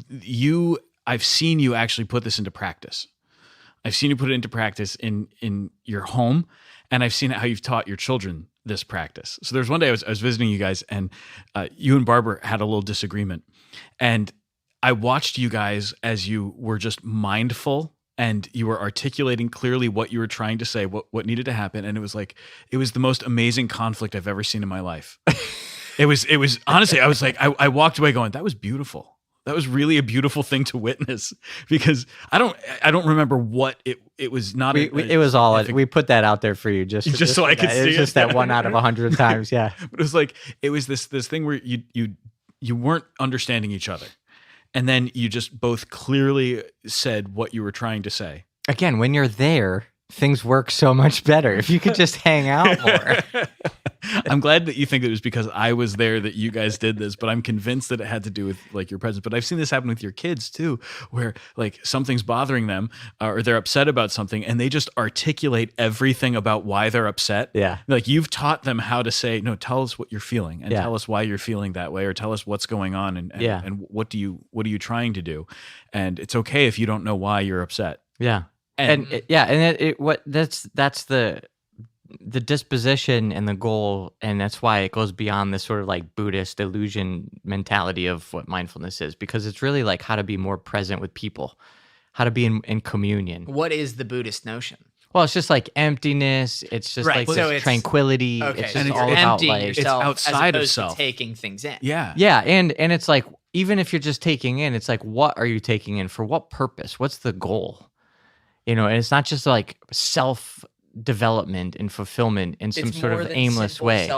you I've seen you actually put this into practice. I've seen you put it into practice in your home, and I've seen how you've taught your children this practice. So there's one day I was visiting you guys, and you and Barbara had a little disagreement, and I watched you guys as you were just mindful and you were articulating clearly what you were trying to say, what needed to happen, and it was the most amazing conflict I've ever seen in my life. It was honestly, I was like, I walked away going, that was beautiful. That was really a beautiful thing to witness, because I don't remember what it was. Not it was all we put that out there for you just so I could see it's just that 1 out of 100 times. Yeah. But it was this thing where you weren't understanding each other, and then you just both clearly said what you were trying to say. Again, when you're there, things work so much better. If you could just hang out more. I'm glad that you think it was because I was there that you guys did this, but I'm convinced that it had to do with like your presence. But I've seen this happen with your kids too, where like something's bothering them or they're upset about something, and they just articulate everything about why they're upset. Yeah. Like you've taught them how to say, no, tell us what you're feeling, and Yeah. tell us why you're feeling that way, or tell us what's going on, and what are you trying to do? And it's okay if you don't know why you're upset. Yeah. That's the disposition and the goal, and that's why it goes beyond this sort of like Buddhist illusion mentality of what mindfulness is, because it's really like how to be more present with people, how to be in communion. What is the Buddhist notion? Well, it's just like emptiness. It's just like so this it's tranquility. Okay, It's so just you're all about emptying like yourself it's outside of as opposed self. to taking things in. Yeah. yeah, and it's like even if you're just taking in, it's like what are you taking in for what purpose? What's the goal? And it's not just like self development and fulfillment in some sort of aimless way.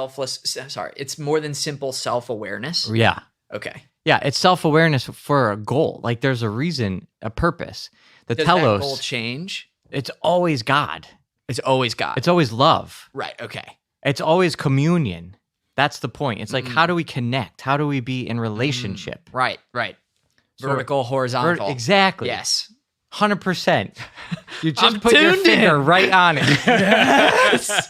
It's more than simple self-awareness. Yeah. Okay. Yeah, it's self-awareness for a goal. Like there's a reason, a purpose. The Does telos, that goal change? it's always God. It's always God. It's always love. Right. Okay. It's always communion. That's the point. It's like, how do we connect? How do we be in relationship? Right. Right. So- Vertical, horizontal. Exactly. Yes. 100%. You just I'm put your tuned finger in. right on it. Yes.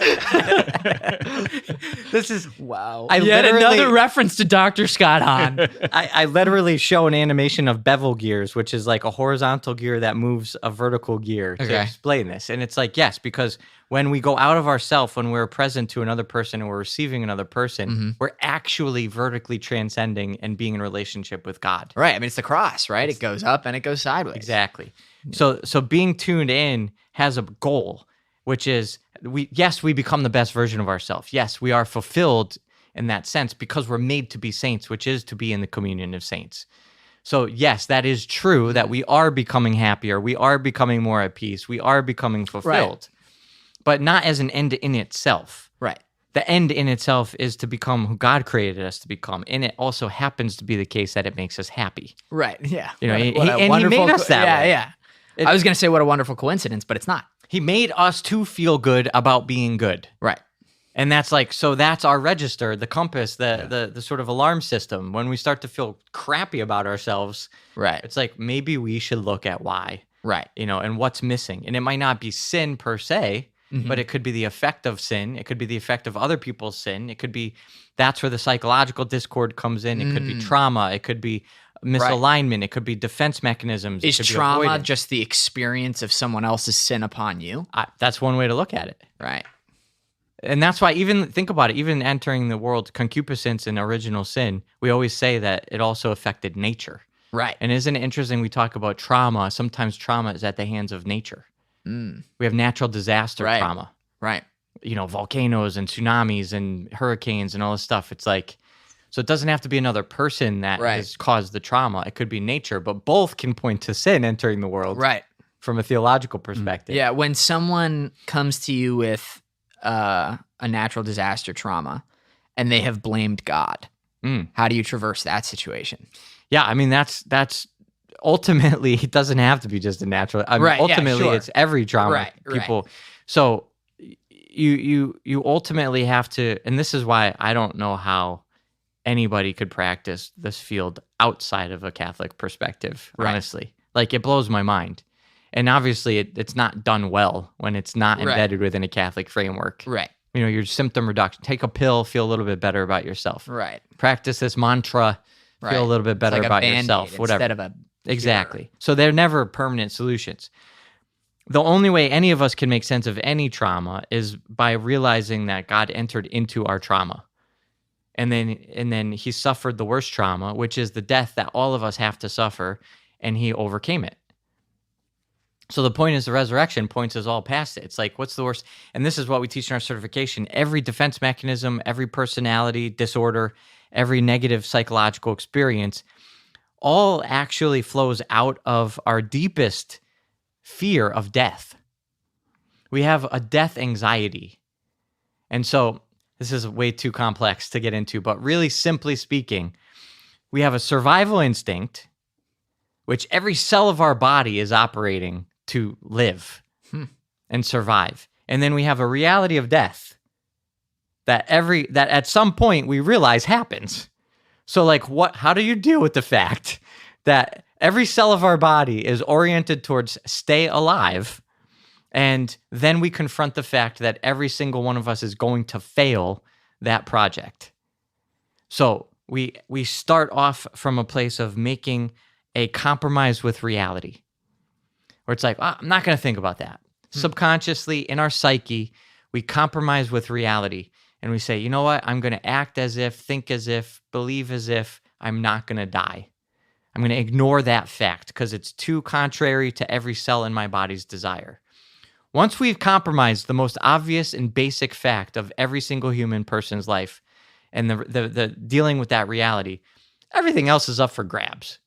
This is Wow. I Yet literally- another reference to Dr. Scott Hahn. I literally show an animation of bevel gears, which is like a horizontal gear that moves a vertical gear to Okay. explain this. And it's like, yes, because when we go out of ourself, when we're present to another person and we're receiving another person, we're actually vertically transcending and being in relationship with God. Right. I mean, it's the cross, right? It goes up and it goes sideways. Exactly. So being tuned in has a goal, which is we become the best version of ourselves. Yes, we are fulfilled in that sense because we're made to be saints, which is to be in the communion of saints. So yes, that is true that we are becoming happier, we are becoming more at peace, we are becoming fulfilled, but not as an end in itself. Right. The end in itself is to become who God created us to become, and it also happens to be the case that it makes us happy. Right. Yeah. You know, What a he wonderful made us that way. Yeah. I was going to say what a wonderful coincidence, but it's not. He made us to feel good about being good. Right. And that's like, so that's our register, the compass, the sort of alarm system. When we start to feel crappy about ourselves, Right. it's like maybe we should look at why, Right. and what's missing. And it might not be sin per se, but it could be the effect of sin. It could be the effect of other people's sin. It could be, that's where the psychological discord comes in. It could be trauma. It could be misalignment. It could be defense mechanisms. Is it could be trauma avoidance. just the experience of someone else's sin upon you? That's one way to look at it. Right. And that's why, even think about it, even entering the world, concupiscence and original sin, we always say that it also affected nature. Right. And isn't it interesting we talk about trauma? Sometimes trauma is at the hands of nature. We have natural disaster Right. trauma. Right. Volcanoes and tsunamis and hurricanes and all this stuff. It's like, so it doesn't have to be another person that Right. has caused the trauma. It could be nature, but both can point to sin entering the world Right. from a theological perspective. Yeah. When someone comes to you with a natural disaster trauma and they have blamed God, how do you traverse that situation? Yeah, I mean that's ultimately it doesn't have to be just a natural. I mean, Right, yeah, ultimately, sure. it's every trauma Right, right. people. So you ultimately have to, and this is why I don't know how anybody could practice this field outside of a Catholic perspective. Right. Honestly, like it blows my mind. And obviously, it's not done well when it's not Right. embedded within a Catholic framework. Right. Your symptom reduction. Take a pill, feel a little bit better about yourself. Right. Practice this mantra, Right. feel a little bit better It's like a about Band-Aid yourself. Whatever. instead of a Exactly. So they're never permanent solutions. The only way any of us can make sense of any trauma is by realizing that God entered into our trauma. And then he suffered the worst trauma, which is the death that all of us have to suffer, and he overcame it. So the point is the resurrection points us all past it. It's like, what's the worst? And this is what we teach in our certification. Every defense mechanism, every personality disorder, every negative psychological experience, all actually flows out of our deepest fear of death. We have a death anxiety. And so this is way too complex to get into, but really simply speaking, we have a survival instinct, which every cell of our body is operating to live and survive. And then we have a reality of death that at some point we realize happens. So like how do you deal with the fact that every cell of our body is oriented towards stay alive, and then we confront the fact that every single one of us is going to fail that project? So we start off from a place of making a compromise with reality, where it's like, I'm not going to think about that. Subconsciously, in our psyche, we compromise with reality, and we say, you know what? I'm going to act as if, think as if, believe as if I'm not going to die. I'm going to ignore that fact because it's too contrary to every cell in my body's desire. Once we've compromised the most obvious and basic fact of every single human person's life and the dealing with that reality, everything else is up for grabs.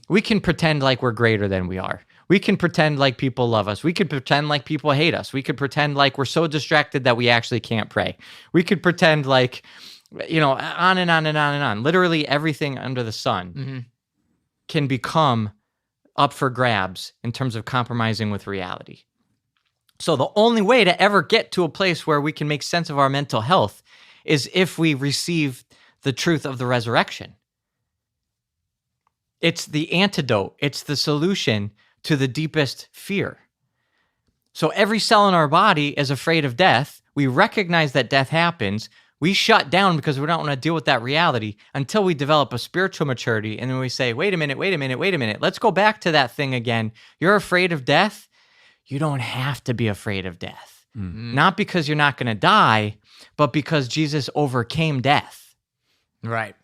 We can pretend like we're greater than we are. We can pretend like people love us. We could pretend like people hate us. We could pretend like we're so distracted that we actually can't pray. We could pretend like, on and on and on and on. Literally everything under the sun can become up for grabs in terms of compromising with reality. So the only way to ever get to a place where we can make sense of our mental health is if we receive the truth of the resurrection. It's the antidote. It's the solution to the deepest fear. So every cell in our body is afraid of death. We recognize that death happens. We shut down because we don't want to deal with that reality until we develop a spiritual maturity. And then we say, wait a minute. Let's go back to that thing again. You're afraid of death? You don't have to be afraid of death. Not because you're not going to die, but because Jesus overcame death. Right.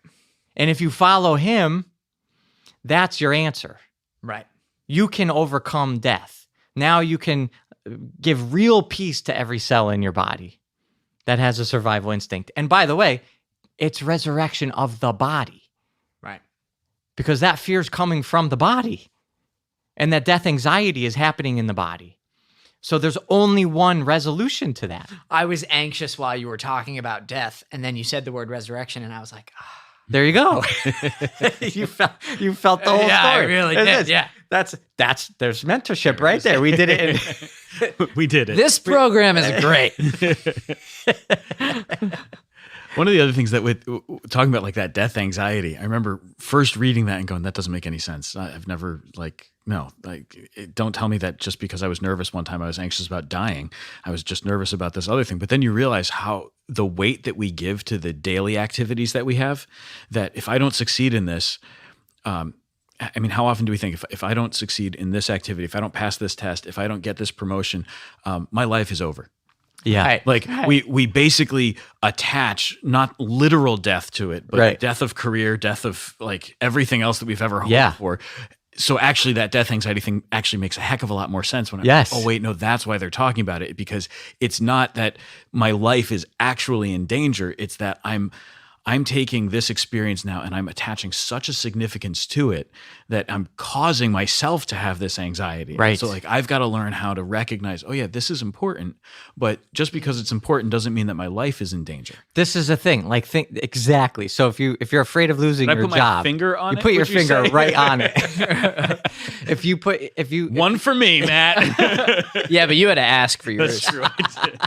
And if you follow him, that's your answer. Right. You can overcome death. Now you can give real peace to every cell in your body that has a survival instinct. And by the way, it's resurrection of the body. Right. Because that fear is coming from the body. And that death anxiety is happening in the body. So there's only one resolution to that. I was anxious while you were talking about death, and then you said the word resurrection, and I was like, There you go. you felt the whole story. I really did. Yeah. There's mentorship right there. We did it. We did it. This program is great. One of the other things that with talking about like that death anxiety, I remember first reading that and going, that doesn't make any sense. I've never don't tell me that just because I was nervous one time, I was anxious about dying. I was just nervous about this other thing. But then you realize how the weight that we give to the daily activities that we have, that if I don't succeed in this, how often do we think if I don't succeed in this activity, if I don't pass this test, if I don't get this promotion, my life is over. Yeah. Right. We basically attach not literal death to it, but Right. death of career, death of like everything else that we've ever hoped for. So actually that death anxiety thing actually makes a heck of a lot more sense when I'm like, oh wait, no, that's why they're talking about it, because it's not that my life is actually in danger. It's that I'm taking this experience now and I'm attaching such a significance to it that I'm causing myself to have this anxiety. Right. So like I've got to learn how to recognize, oh yeah, this is important, but just because it's important doesn't mean that my life is in danger. This is a thing. Like think exactly. So if you're afraid of losing Did I your put my job, finger on you it, put your would you finger say? right on it. if you One for me, Matt. Yeah, but you had to ask for yours. That's true. I did.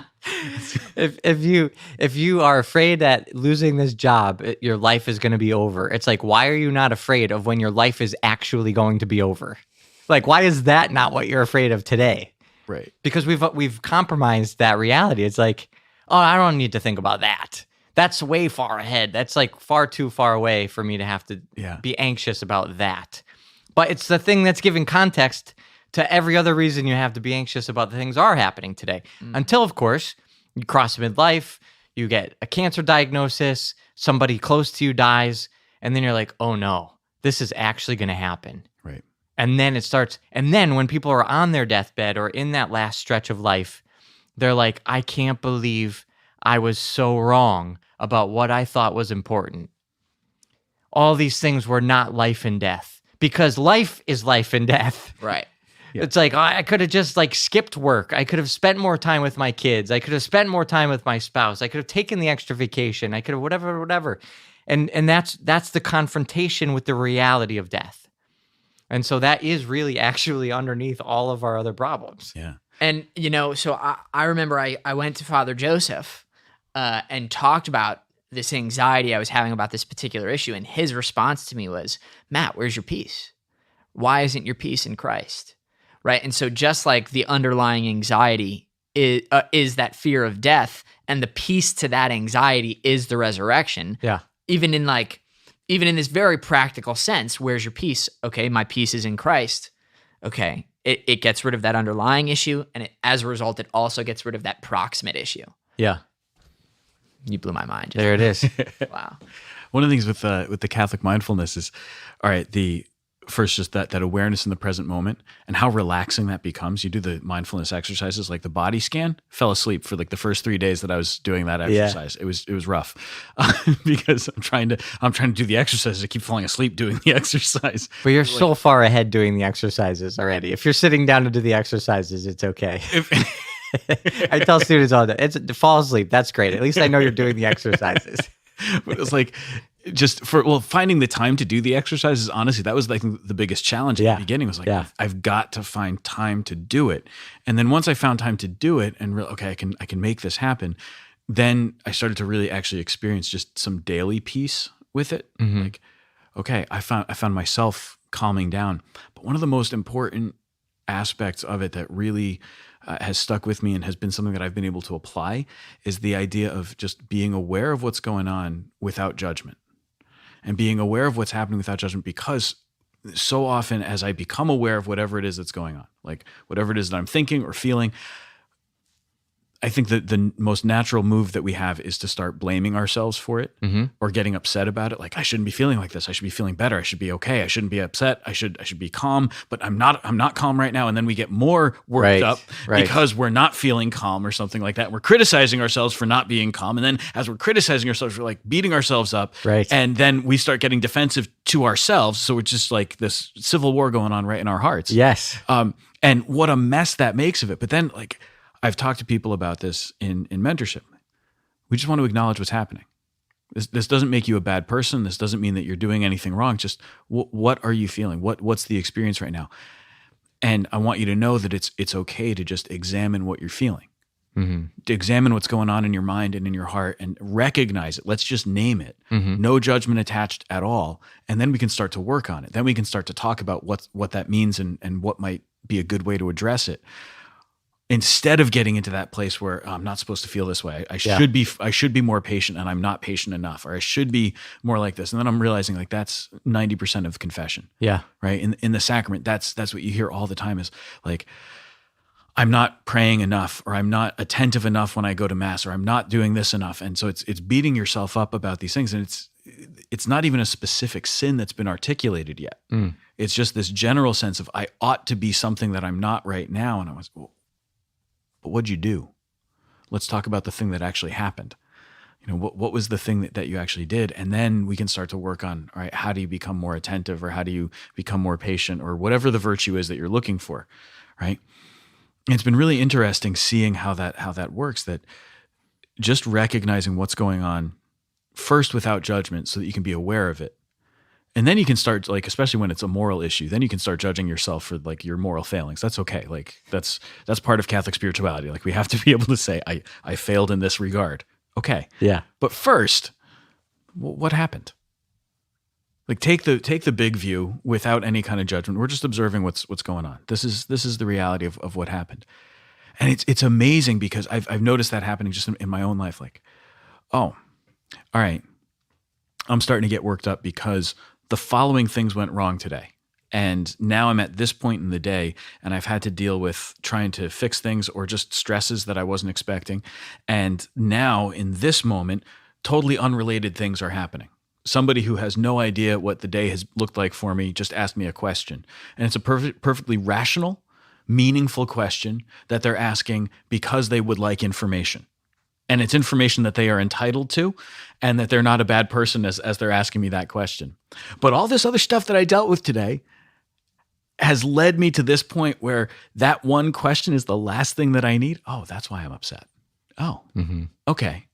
if you are afraid that losing this job, your life is going to be over. It's like, why are you not afraid of when your life is actually going to be over? Like, why is that not what you're afraid of today? Right. Because we've compromised that reality. It's like, oh, I don't need to think about that. That's way far ahead. That's like far too far away for me to have to be anxious about that. But it's the thing that's giving context to every other reason you have to be anxious about the things are happening today. Until, of course, you cross midlife, you get a cancer diagnosis, somebody close to you dies, and then you're like, oh no, this is actually going to happen. Right. And then it starts. And then when people are on their deathbed or in that last stretch of life, they're like, I can't believe I was so wrong about what I thought was important. All these things were not life and death, because life is life and death. Right. Yeah. It's like, I could have just like skipped work. I could have spent more time with my kids. I could have spent more time with my spouse. I could have taken the extra vacation. I could have whatever. And that's the confrontation with the reality of death. And so that is really actually underneath all of our other problems. Yeah. And, so I remember I went to Father Joseph and talked about this anxiety I was having about this particular issue. And his response to me was, Matt, where's your peace? Why isn't your peace in Christ? Right. And so just like the underlying anxiety is that fear of death, and the peace to that anxiety is the resurrection. Yeah. Even in this very practical sense, where's your peace? Okay, my peace is in Christ. Okay, it gets rid of that underlying issue, and as a result, it also gets rid of that proximate issue. Yeah. You blew my mind. There it is. Wow. One of the things with the Catholic mindfulness is, all right, the first just that awareness in the present moment and how relaxing that becomes. You do the mindfulness exercises like the body scan. Fell asleep for like the first 3 days that I was doing that exercise. Yeah. It was rough because I'm trying to do the exercises. I keep falling asleep doing the exercise. But you're so far ahead doing the exercises already. If you're sitting down to do the exercises, it's okay. I tell students all that. It's fall asleep. That's great. At least I know you're doing the exercises. But it was like finding the time to do the exercises. Honestly, that was like the biggest challenge at the beginning. Was like, I've got to find time to do it. And then once I found time to do it, and I can make this happen. Then I started to really actually experience just some daily peace with it. Mm-hmm. Like, okay, I found myself calming down. But one of the most important aspects of it that really has stuck with me and has been something that I've been able to apply is the idea of just being aware of what's going on without judgment, and being aware of what's happening without judgment, because so often as I become aware of whatever it is that's going on, like whatever it is that I'm thinking or feeling, I think that the most natural move that we have is to start blaming ourselves for it, mm-hmm. or getting upset about it. Like, I shouldn't be feeling like this. I should be feeling better. I should be okay. I shouldn't be upset. I should be calm, but I'm not calm right now. And then we get more worked up because we're not feeling calm or something like that. We're criticizing ourselves for not being calm. And then as we're criticizing ourselves, we're like beating ourselves up. Right. And then we start getting defensive to ourselves. So it's just like this civil war going on right in our hearts. Yes. And what a mess that makes of it. But then like, I've talked to people about this in mentorship. We just want to acknowledge what's happening. This doesn't make you a bad person. This doesn't mean that you're doing anything wrong. Just what are you feeling? What's the experience right now? And I want you to know that it's okay to just examine what you're feeling. Mm-hmm. To examine what's going on in your mind and in your heart and recognize it. Let's just name it. Mm-hmm. No judgment attached at all. And then we can start to work on it. Then we can start to talk about what that means and what might be a good way to address it. Instead of getting into that place where I'm not supposed to feel this way, I should be more patient and I'm not patient enough, or I should be more like this. And then I'm realizing like that's 90% of confession. Yeah. Right. In the sacrament, that's what you hear all the time is like, I'm not praying enough, or I'm not attentive enough when I go to mass, or I'm not doing this enough. And so it's beating yourself up about these things. And it's not even a specific sin that's been articulated yet. Mm. It's just this general sense of I ought to be something that I'm not right now. And I was, well, but what'd you do? Let's talk about the thing that actually happened. You know, what was the thing that you actually did? And then we can start to work on, all right, how do you become more attentive, or how do you become more patient, or whatever the virtue is that you're looking for, right? And it's been really interesting seeing how that works, that just recognizing what's going on first without judgment so that you can be aware of it. And then you can start, like, especially when it's a moral issue, then you can start judging yourself for like your moral failings. That's okay. Like that's part of Catholic spirituality. Like we have to be able to say, I failed in this regard. Okay. Yeah. But first, what happened? Like take the big view without any kind of judgment. We're just observing what's going on. This is the reality of what happened. And it's amazing because I've noticed that happening just in my own life. Like, oh, all right, I'm starting to get worked up because the following things went wrong today. And now I'm at this point in the day, and I've had to deal with trying to fix things or just stresses that I wasn't expecting. And now in this moment, totally unrelated things are happening. Somebody who has no idea what the day has looked like for me just asked me a question. And it's a perfectly rational, meaningful question that they're asking because they would like information. And it's information that they are entitled to, and that they're not a bad person as they're asking me that question. But all this other stuff that I dealt with today has led me to this point where that one question is the last thing that I need. Oh, that's why I'm upset. Oh, okay.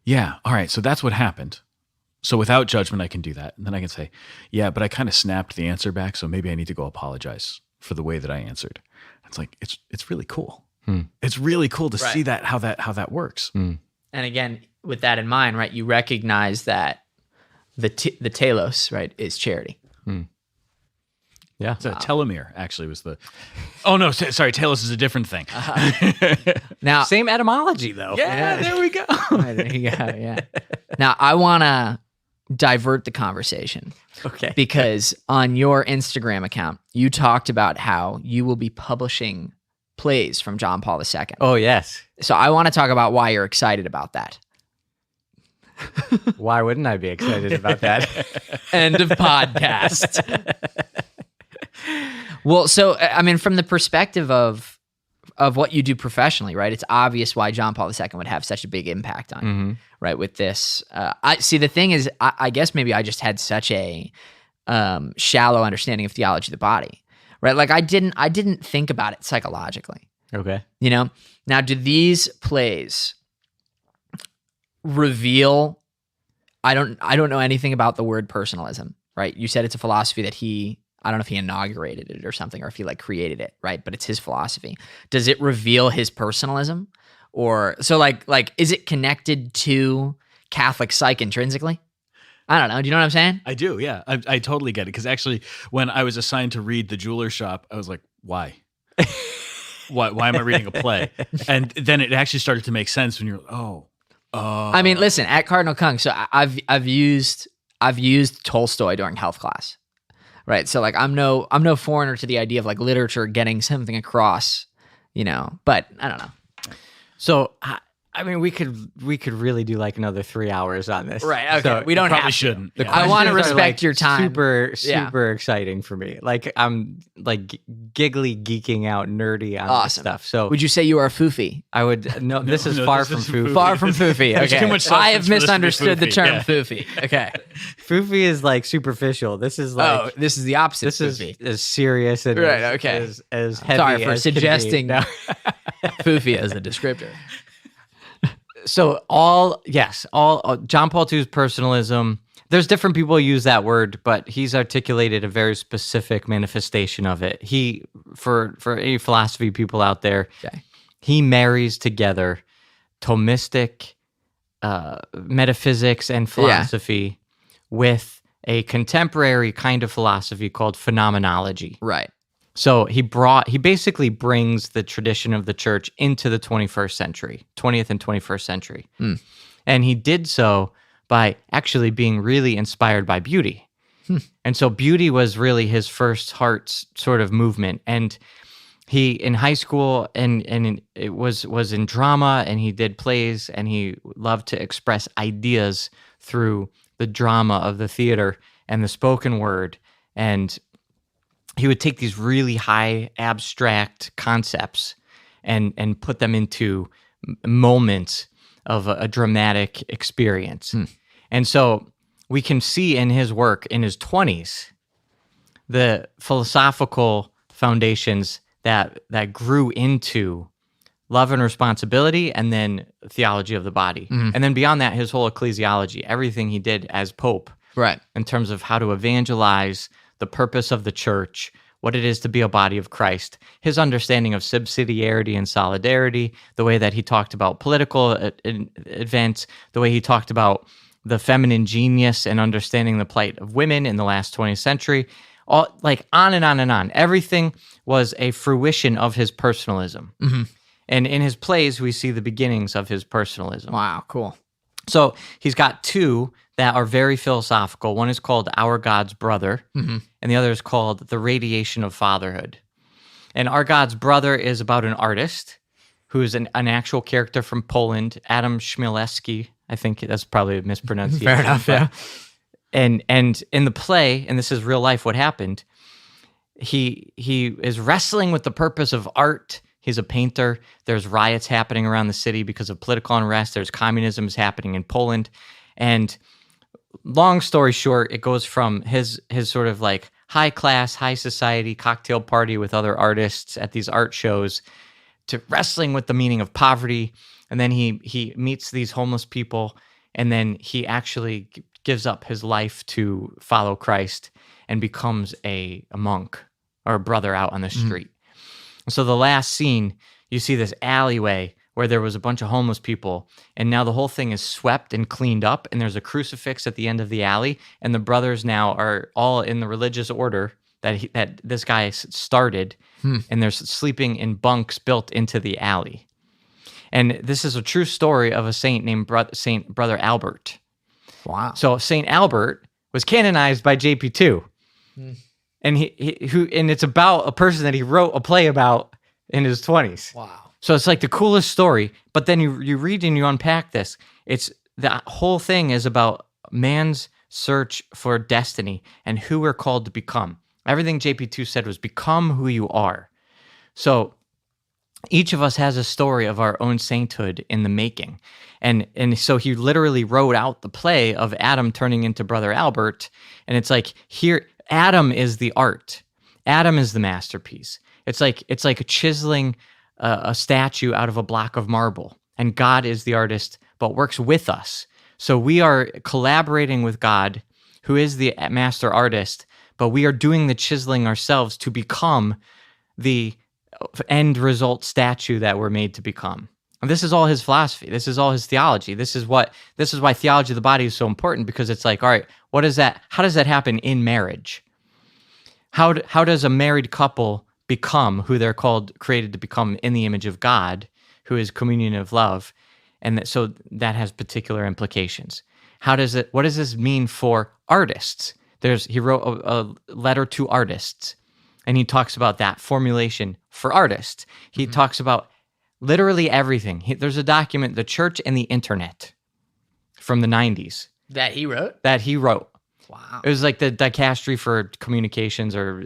Yeah. All right. So that's what happened. So without judgment, I can do that. And then I can say, yeah, but I kind of snapped the answer back. So maybe I need to go apologize for the way that I answered. It's like, it's really cool. It's really cool to see that, how that works. And again, with that in mind, right, you recognize that the telos, right, is charity. Yeah. So telomere actually was the. Oh no, sorry, telos is a different thing. Now, Same etymology, though. Yeah, there we go. there you go. Yeah. Now, I want to divert the conversation. Okay. Because on your Instagram account, you talked about how you will be publishing plays from John Paul II. Oh, yes. So I want to talk about why you're excited about that. Why wouldn't I be excited about that? End of podcast. Well, so I mean, from the perspective of what you do professionally, right? It's obvious why John Paul II would have such a big impact on you, right? With this, I see. The thing is, I guess maybe I just had such a shallow understanding of theology of the body, right? Like I didn't think about it psychologically. Okay. You know, now do these plays reveal? I don't know anything about the word personalism, right? You said it's a philosophy that I don't know if he inaugurated it or something, or if he like created it, right? But it's his philosophy. Does it reveal his personalism, or so like is it connected to Catholic Psych intrinsically? I don't know. Do you know what I'm saying? I do. Yeah, I totally get it. Because actually, when I was assigned to read The Jeweler's Shop, I was like, why? Why am I reading a play? And then it actually started to make sense when you're oh. I mean, listen, at Cardinal Kung, so I've used Tolstoy during health class. Right. So like I'm no foreigner to the idea of like literature getting something across, you know, but I don't know. So, I mean, we could really do like another 3 hours on this. Right. Okay. So we don't probably have shouldn't. to. Yeah. I want to questions are, respect like, your time. Super exciting for me. Like I'm like giggly geeking out nerdy on this Awesome. stuff. So Would you say you are a foofy? I would no. This is no, far this from isn't foofy. Far from foofy. There's Okay. too much I substance have for this to be misunderstood the foofy. term Yeah. foofy. Okay. Foofy is like superficial. This is like Oh, this is the opposite. this of is foofy. as serious and Right, as, okay. as heavy. Sorry for as can be. suggesting No. foofy as a descriptor. So all John Paul II's personalism. There's different people who use that word, but he's articulated a very specific manifestation of it. He for any philosophy people out there, Okay. he marries together Thomistic metaphysics and philosophy with a contemporary kind of philosophy called phenomenology. Right. So he basically brings the tradition of the church into the 20th and 21st century. And he did so by actually being really inspired by beauty. And so beauty was really his first heart's sort of movement. And he, in high school, and it was in drama, and he did plays, and he loved to express ideas through the drama of the theater and the spoken word. And he would take these really high abstract concepts and put them into moments of a dramatic experience. And so we can see in his work in his 20s, the philosophical foundations that grew into love and responsibility, and then theology of the body. And then beyond that, his whole ecclesiology, everything he did as Pope, Right. in terms of how to evangelize, the purpose of the church, what it is to be a body of Christ, his understanding of subsidiarity and solidarity, the way that he talked about political events, the way he talked about the feminine genius and understanding the plight of women in the last 20th century, all like on and on and on. Everything was a fruition of his personalism. And in his plays, we see the beginnings of his personalism. Wow. Cool. So he's got two that are very philosophical. One is called Our God's Brother, and the other is called The Radiation of Fatherhood. And Our God's Brother is about an artist who is an actual character from Poland, Adam Chmielewski. I think that's probably a mispronunciation. Fair enough, yeah. And in the play, and this is real life what happened, he is wrestling with the purpose of art. He's a painter. There's riots happening around the city because of political unrest. There's communism is happening in Poland. And long story short, it goes from his sort of like high class, high society cocktail party with other artists at these art shows to wrestling with the meaning of poverty. And then he meets these homeless people, and then he actually gives up his life to follow Christ and becomes a monk or a brother out on the street. So the last scene, you see this alleyway where there was a bunch of homeless people, and now the whole thing is swept and cleaned up, and there's a crucifix at the end of the alley, and the brothers now are all in the religious order that this guy started, and they're sleeping in bunks built into the alley. And this is a true story of a saint named Saint Brother Albert. Wow. So Saint Albert was canonized by JP2. And and it's about a person that he wrote a play about in his 20s. Wow. So it's like the coolest story. But then you read and you unpack this. It's the whole thing is about man's search for destiny and who we're called to become. Everything JP2 said was become who you are. So each of us has a story of our own sainthood in the making. And so he literally wrote out the play of Adam turning into Brother Albert. And it's like here, Adam is the art. Adam is the masterpiece. It's like chiseling a statue out of a block of marble. And God is the artist, but works with us. So we are collaborating with God, who is the master artist, but we are doing the chiseling ourselves to become the end result statue that we're made to become. And this is all his philosophy. This is all his theology. This is why theology of the body is so important, because it's like, all right, what is that? How does that happen in marriage? How does a married couple become who they're created to become in the image of God, who is communion of love? And so that has particular implications. What does this mean for artists? He wrote a letter to artists, and he talks about that formulation for artists. He talks about literally everything. There's a document, The Church and the Internet, from the 90s. That he wrote? Wow. It was like the dicastery for communications, or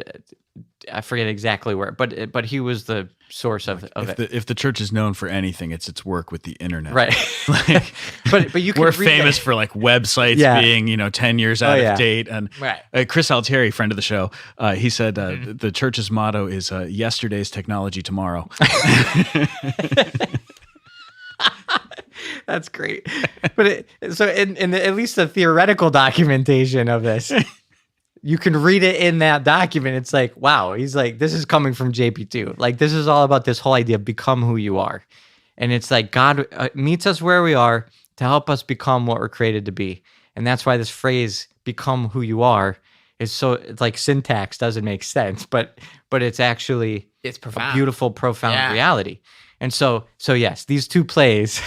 I forget exactly where, but he was the source of it. If the church is known for anything, it's its work with the internet. Right. Like, but you can we're read famous that. for like websites being 10 years out of date. And Chris Altieri, friend of the show, he said the church's motto is yesterday's technology tomorrow. That's great. But in at least the theoretical documentation of this, you can read it in that document. It's like, wow, he's like, this is coming from JP2. Like, this is all about this whole idea of become who you are. And it's like God meets us where we are to help us become what we're created to be. And that's why this phrase, become who you are, is so, it's like syntax doesn't make sense, but it's actually It's profound. a beautiful, profound reality. And so yes, these two plays,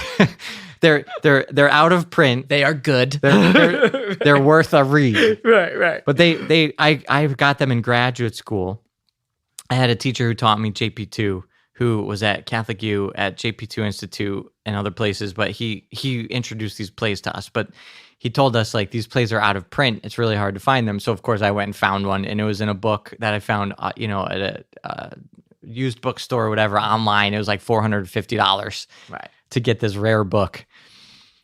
they're out of print. They are good. They're worth a read. Right. But I got them in graduate school. I had a teacher who taught me JP2, who was at Catholic U, at JP2 Institute and other places, but he introduced these plays to us. But he told us, like, these plays are out of print. It's really hard to find them. So of course I went and found one, and it was in a book that I found, at a used bookstore or whatever online. It was like $450 to get this rare book.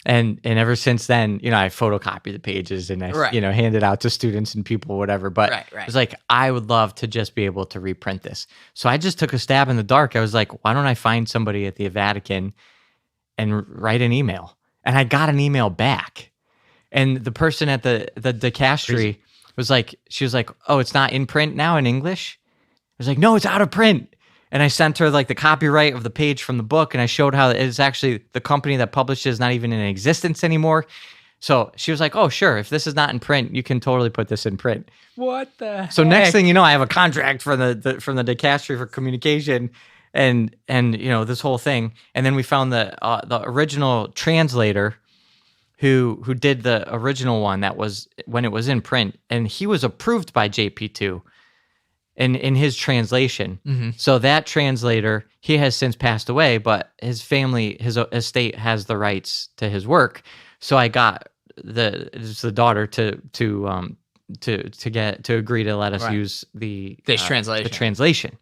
And ever since then, I photocopy the pages and I, hand it out to students and people, whatever. But it was like, I would love to just be able to reprint this. So I just took a stab in the dark. I was like, why don't I find somebody at the Vatican and write an email? And I got an email back. And the person at the dicastery was like, oh, it's not in print now in English? I was like, no, it's out of print. And I sent her like the copyright of the page from the book, and I showed how it's actually the company that published it is not even in existence anymore. So she was like, oh, sure, if this is not in print, you can totally put this in print. What the So heck? next thing you know, I have a contract from the dicastery for communication and this whole thing. And then we found the original translator who did the original one that was when it was in print, and he was approved by JP2 in his translation. So that translator, he has since passed away, but his family, his estate has the rights to his work. So I got the daughter to agree to let us use the translation.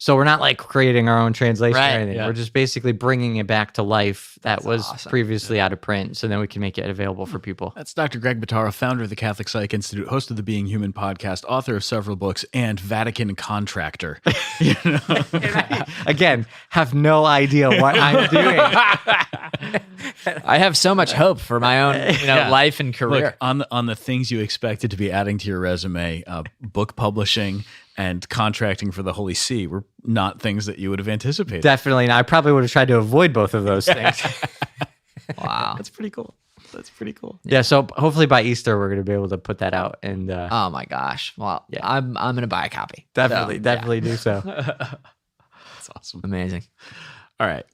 So we're not like creating our own translation or anything. Yeah. We're just basically bringing it back to life that was previously out of print, so then we can make it available for people. That's Dr. Greg Bottaro, founder of the Catholic Psych Institute, host of the Being Human podcast, author of several books, and Vatican contractor. Again, have no idea what I'm doing. I have so much hope for my own life and career. Look, on the things you expected to be adding to your resume, book publishing and contracting for the Holy See were not things that you would have anticipated. Definitely not. I probably would have tried to avoid both of those things. Wow. That's pretty cool. Yeah, so hopefully by Easter we're going to be able to put that out. And oh my gosh. Well, I'm going to buy a copy. Definitely do so. That's awesome. Amazing. All right.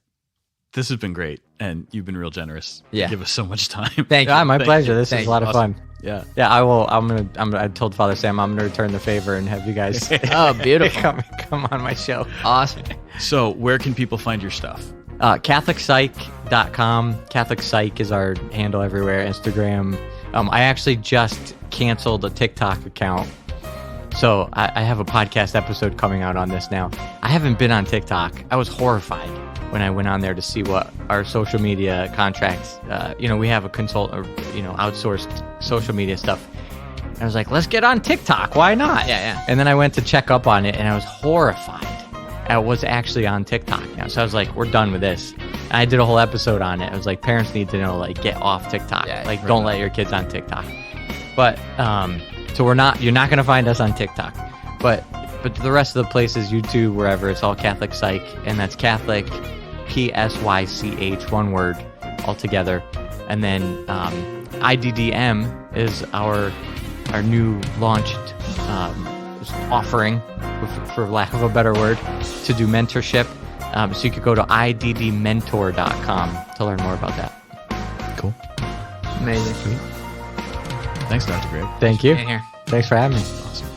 This has been great, and you've been real generous. Yeah. You give us so much time. Thank you. Yeah, my pleasure. This is a lot of fun. Yeah. Yeah, I will. I told Father Sam I'm gonna return the favor and have you guys oh, beautiful. come on my show. Awesome. So where can people find your stuff? CatholicPsych.com. Catholic Psych is our handle everywhere. Instagram. I actually just canceled a TikTok account. So I have a podcast episode coming out on this now. I haven't been on TikTok. I was horrified when I went on there to see what our social media contracts, we have a outsourced social media stuff. I was like, let's get on TikTok. Why not? Yeah. And then I went to check up on it and I was horrified. I was actually on TikTok now. So I was like, we're done with this. And I did a whole episode on it. I was like, parents need to know, like, get off TikTok. Yeah, don't let your kids on TikTok. But, so you're not going to find us on TikTok. But the rest of the places, YouTube, wherever, it's all Catholic Psych. And that's Catholic, PSYCH, one word altogether. And then IDDM is our new launched offering, for lack of a better word, to do mentorship. So you could go to iddmentor.com to learn more about that. Cool. Amazing. Thanks, Dr. Greg. Thank you. Here. Thanks for having me. Awesome.